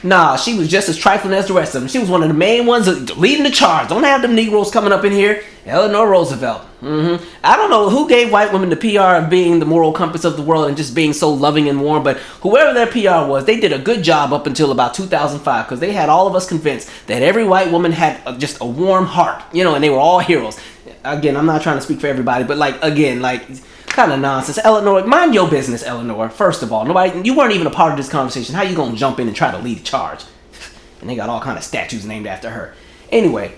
Nah, she was just as trifling as the rest of them. She was one of the main ones leading the charge. Don't have them Negroes coming up in here. Eleanor Roosevelt. I don't know who gave white women the PR of being the moral compass of the world and just being so loving and warm, but whoever their PR was, they did a good job up until about 2005 because they had all of us convinced that every white woman had just a warm heart, you know, and they were all heroes. Again, I'm not trying to speak for everybody, but kind of nonsense. Eleanor, mind your business, Eleanor. First of all, you weren't even a part of this conversation. How you gonna jump in and try to lead a charge? And they got all kind of statues named after her. Anyway,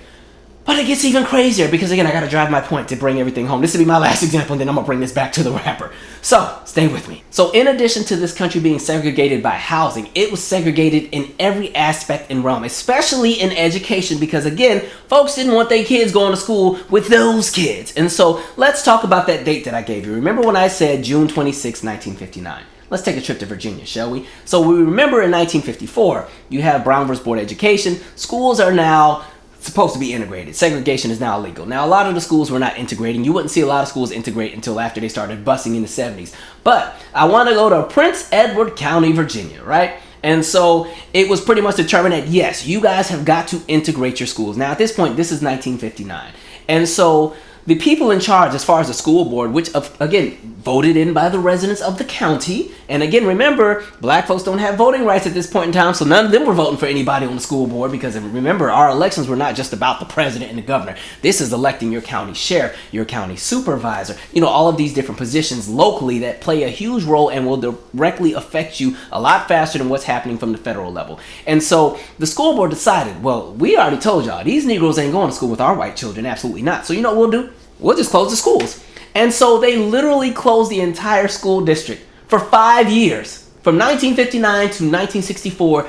but it gets even crazier because, again, I gotta drive my point to bring everything home. This will be my last example, and then I'm gonna bring this back to the rapper. So stay with me. So in addition to this country being segregated by housing, it was segregated in every aspect and realm, especially in education, because, again, folks didn't want their kids going to school with those kids. And so let's talk about that date that I gave you. Remember when I said June 26, 1959? Let's take a trip to Virginia, shall we? So we remember in 1954, you have Brown versus Board education. Schools are now supposed to be integrated. Segregation is now illegal. Now, a lot of the schools were not integrating. You wouldn't see a lot of schools integrate until after they started busing in the 70s. But I want to go to Prince Edward County, Virginia, right? And so it was pretty much determined that, yes, you guys have got to integrate your schools. Now, at this point, this is 1959. And so the people in charge as far as the school board, which, again, voted in by the residents of the county. And again, remember, black folks don't have voting rights at this point in time, so none of them were voting for anybody on the school board because, remember, our elections were not just about the president and the governor. This is electing your county sheriff, your county supervisor, you know, all of these different positions locally that play a huge role and will directly affect you a lot faster than what's happening from the federal level. And so the school board decided, well, we already told y'all, these Negroes ain't going to school with our white children, absolutely not. So you know what we'll do? We'll just close the schools. And so they literally closed the entire school district for 5 years. From 1959 to 1964,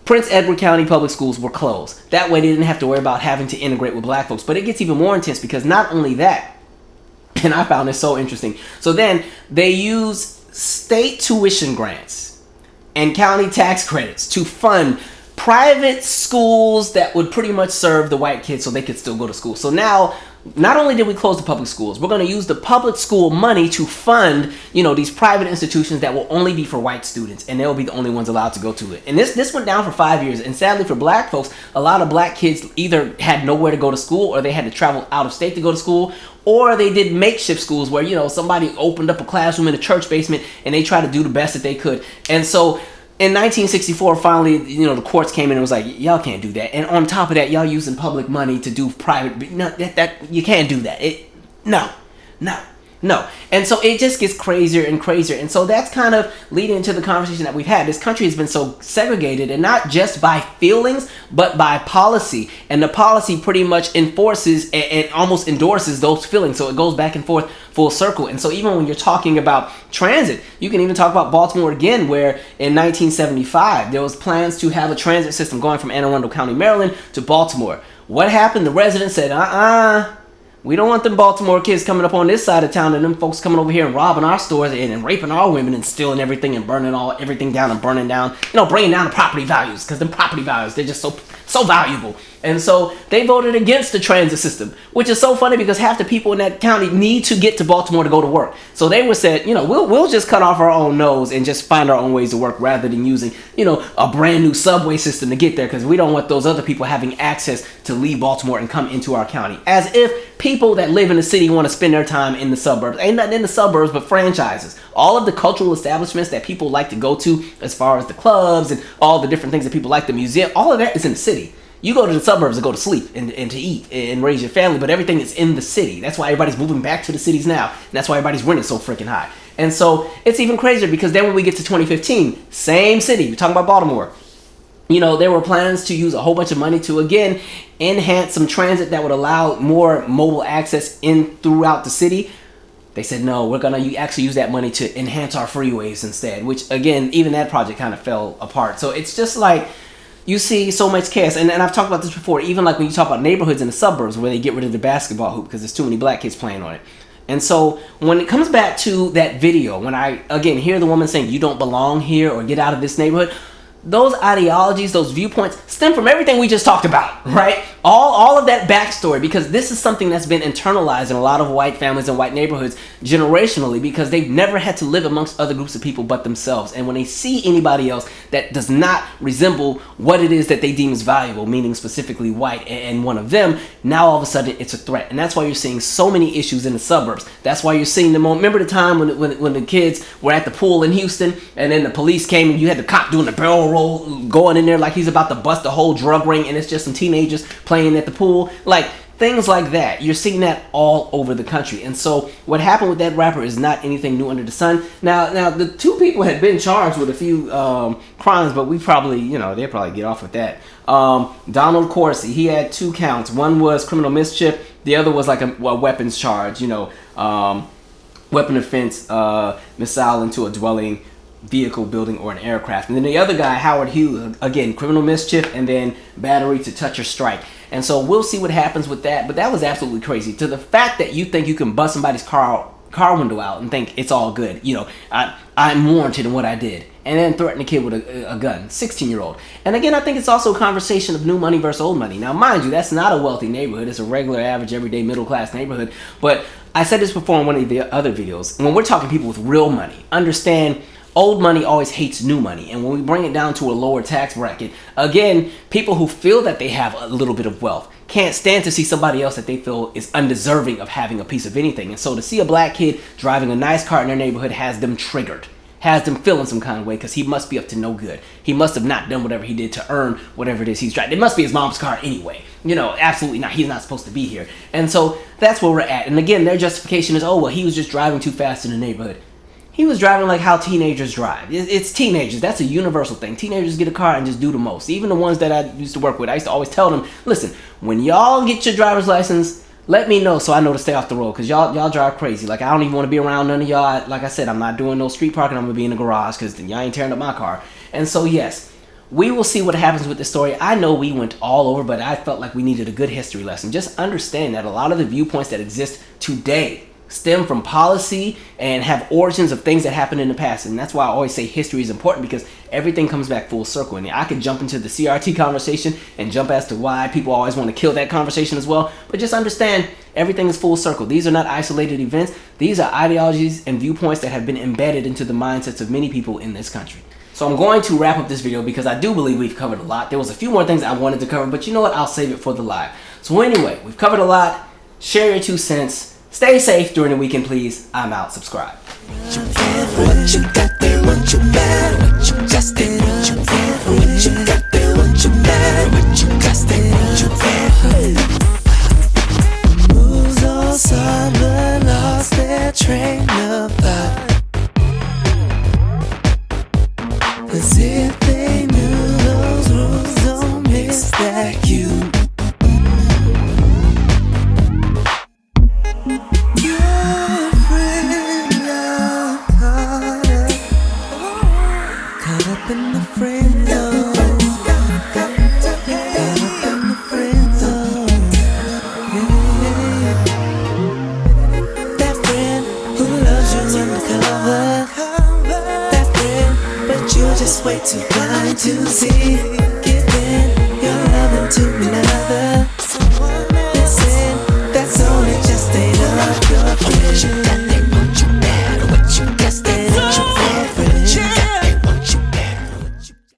Prince Edward County public schools were closed. That way they didn't have to worry about having to integrate with black folks. But it gets even more intense because not only that, and I found this so interesting. So then they use state tuition grants and county tax credits to fund private schools that would pretty much serve the white kids so they could still go to school. So now, not only did we close the public schools, we're going to use the public school money to fund, you know, these private institutions that will only be for white students, and they'll be the only ones allowed to go to it. And this went down for 5 years, and sadly for black folks, a lot of black kids either had nowhere to go to school, or they had to travel out of state to go to school, or they did makeshift schools where, you know, somebody opened up a classroom in a church basement, and they tried to do the best that they could. And so in 1964, finally, the courts came in and was like, y'all can't do that. And on top of that, y'all using public money to do private. No, that you can't do that. No. And so it just gets crazier and crazier. And so that's kind of leading into the conversation that we've had. This country has been so segregated, and not just by feelings, but by policy. And the policy pretty much enforces and almost endorses those feelings. So it goes back and forth full circle. And so even when you're talking about transit, you can even talk about Baltimore again, where in 1975, there was plans to have a transit system going from Anne Arundel County, Maryland to Baltimore. What happened? The residents said, we don't want them Baltimore kids coming up on this side of town and them folks coming over here and robbing our stores and raping our women and stealing everything and burning everything down and burning down, bringing down the property values, because them property values, they're just so valuable. And so they voted against the transit system, which is so funny because half the people in that county need to get to Baltimore to go to work. So they were said, we'll just cut off our own nose and just find our own ways to work rather than using, a brand new subway system to get there, because we don't want those other people having access to leave Baltimore and come into our county. As if people that live in the city want to spend their time in the suburbs. Ain't nothing in the suburbs but franchises. All of the cultural establishments that people like to go to, as far as the clubs and all the different things that people like, the museum, all of that is in the city. You go to the suburbs to go to sleep and to eat and raise your family, but everything is in the city. That's why everybody's moving back to the cities now. And that's why everybody's renting so freaking high. And so it's even crazier because then when we get to 2015, same city, we're talking about Baltimore. There were plans to use a whole bunch of money to, again, enhance some transit that would allow more mobile access in throughout the city. They said, no, we're going to actually use that money to enhance our freeways instead, which, again, even that project kind of fell apart. So it's just like, you see so much chaos. And I've talked about this before, even like when you talk about neighborhoods in the suburbs where they get rid of the basketball hoop because there's too many black kids playing on it. And so when it comes back to that video, when I, again, hear the woman saying, you don't belong here or get out of this neighborhood, those ideologies, those viewpoints stem from everything we just talked about, right? All of that backstory, because this is something that's been internalized in a lot of white families and white neighborhoods generationally, because they've never had to live amongst other groups of people but themselves. And when they see anybody else that does not resemble what it is that they deem as valuable, meaning specifically white and one of them, now all of a sudden it's a threat. And that's why you're seeing so many issues in the suburbs. That's why you're seeing them. Remember the time when the kids were at the pool in Houston and then the police came and you had the cop doing the barrel roll, going in there like he's about to bust the whole drug ring, and it's just some teenagers playing at the pool, like things like that. You're seeing that all over the country. And so what happened with that rapper is not anything new under the sun. Now the two people had been charged with a few crimes, but we probably, they'll probably get off with that. Donald Corsi, he had 2 counts. One was criminal mischief, the other was like a weapons charge, weapon offense, missile into a dwelling, vehicle, building, or an aircraft. And then the other guy, Howard Hughes, again, criminal mischief and then battery to touch or strike. And so we'll see what happens with that. But that was absolutely crazy. To the fact that you think you can bust somebody's car window out and think it's all good. I'm warranted in what I did. And then threaten a kid with a gun, 16-year-old. And again, I think it's also a conversation of new money versus old money. Now, mind you, that's not a wealthy neighborhood. It's a regular, average, everyday, middle-class neighborhood. But I said this before in one of the other videos. When we're talking people with real money, understand old money always hates new money. And when we bring it down to a lower tax bracket, again, people who feel that they have a little bit of wealth can't stand to see somebody else that they feel is undeserving of having a piece of anything. And so to see a black kid driving a nice car in their neighborhood has them triggered, has them feeling some kind of way, because he must be up to no good. He must have not done whatever he did to earn whatever it is he's driving. It must be his mom's car anyway. Absolutely not. He's not supposed to be here. And so that's where we're at. And again, their justification is, he was just driving too fast in the neighborhood. He was driving like how teenagers drive. It's teenagers. That's a universal thing. Teenagers get a car and just do the most. Even the ones that I used to work with, I used to always tell them, listen, when y'all get your driver's license, let me know so I know to stay off the road, because y'all drive crazy. Like, I don't even want to be around none of y'all. Like I said, I'm not doing no street parking. I'm going to be in the garage because y'all ain't tearing up my car. And so, yes, we will see what happens with this story. I know we went all over, but I felt like we needed a good history lesson. Just understand that a lot of the viewpoints that exist today stem from policy and have origins of things that happened in the past. And that's why I always say history is important, because everything comes back full circle. And I could jump into the CRT conversation and jump as to why people always want to kill that conversation as well. But just understand, everything is full circle. These are not isolated events. These are ideologies and viewpoints that have been embedded into the mindsets of many people in this country. So I'm going to wrap up this video because I do believe we've covered a lot. There was a few more things I wanted to cover, but you know what? I'll save it for the live. So anyway, we've covered a lot. Share your 2 cents. Stay safe during the weekend, please. I'm out. Subscribe. What you got there, what you got, what you just did. up in the friend zone. Caught up in the friend zone. Yeah. That friend who loves you undercover. That friend, but you're just way too blind to see. Giving your loving to me now.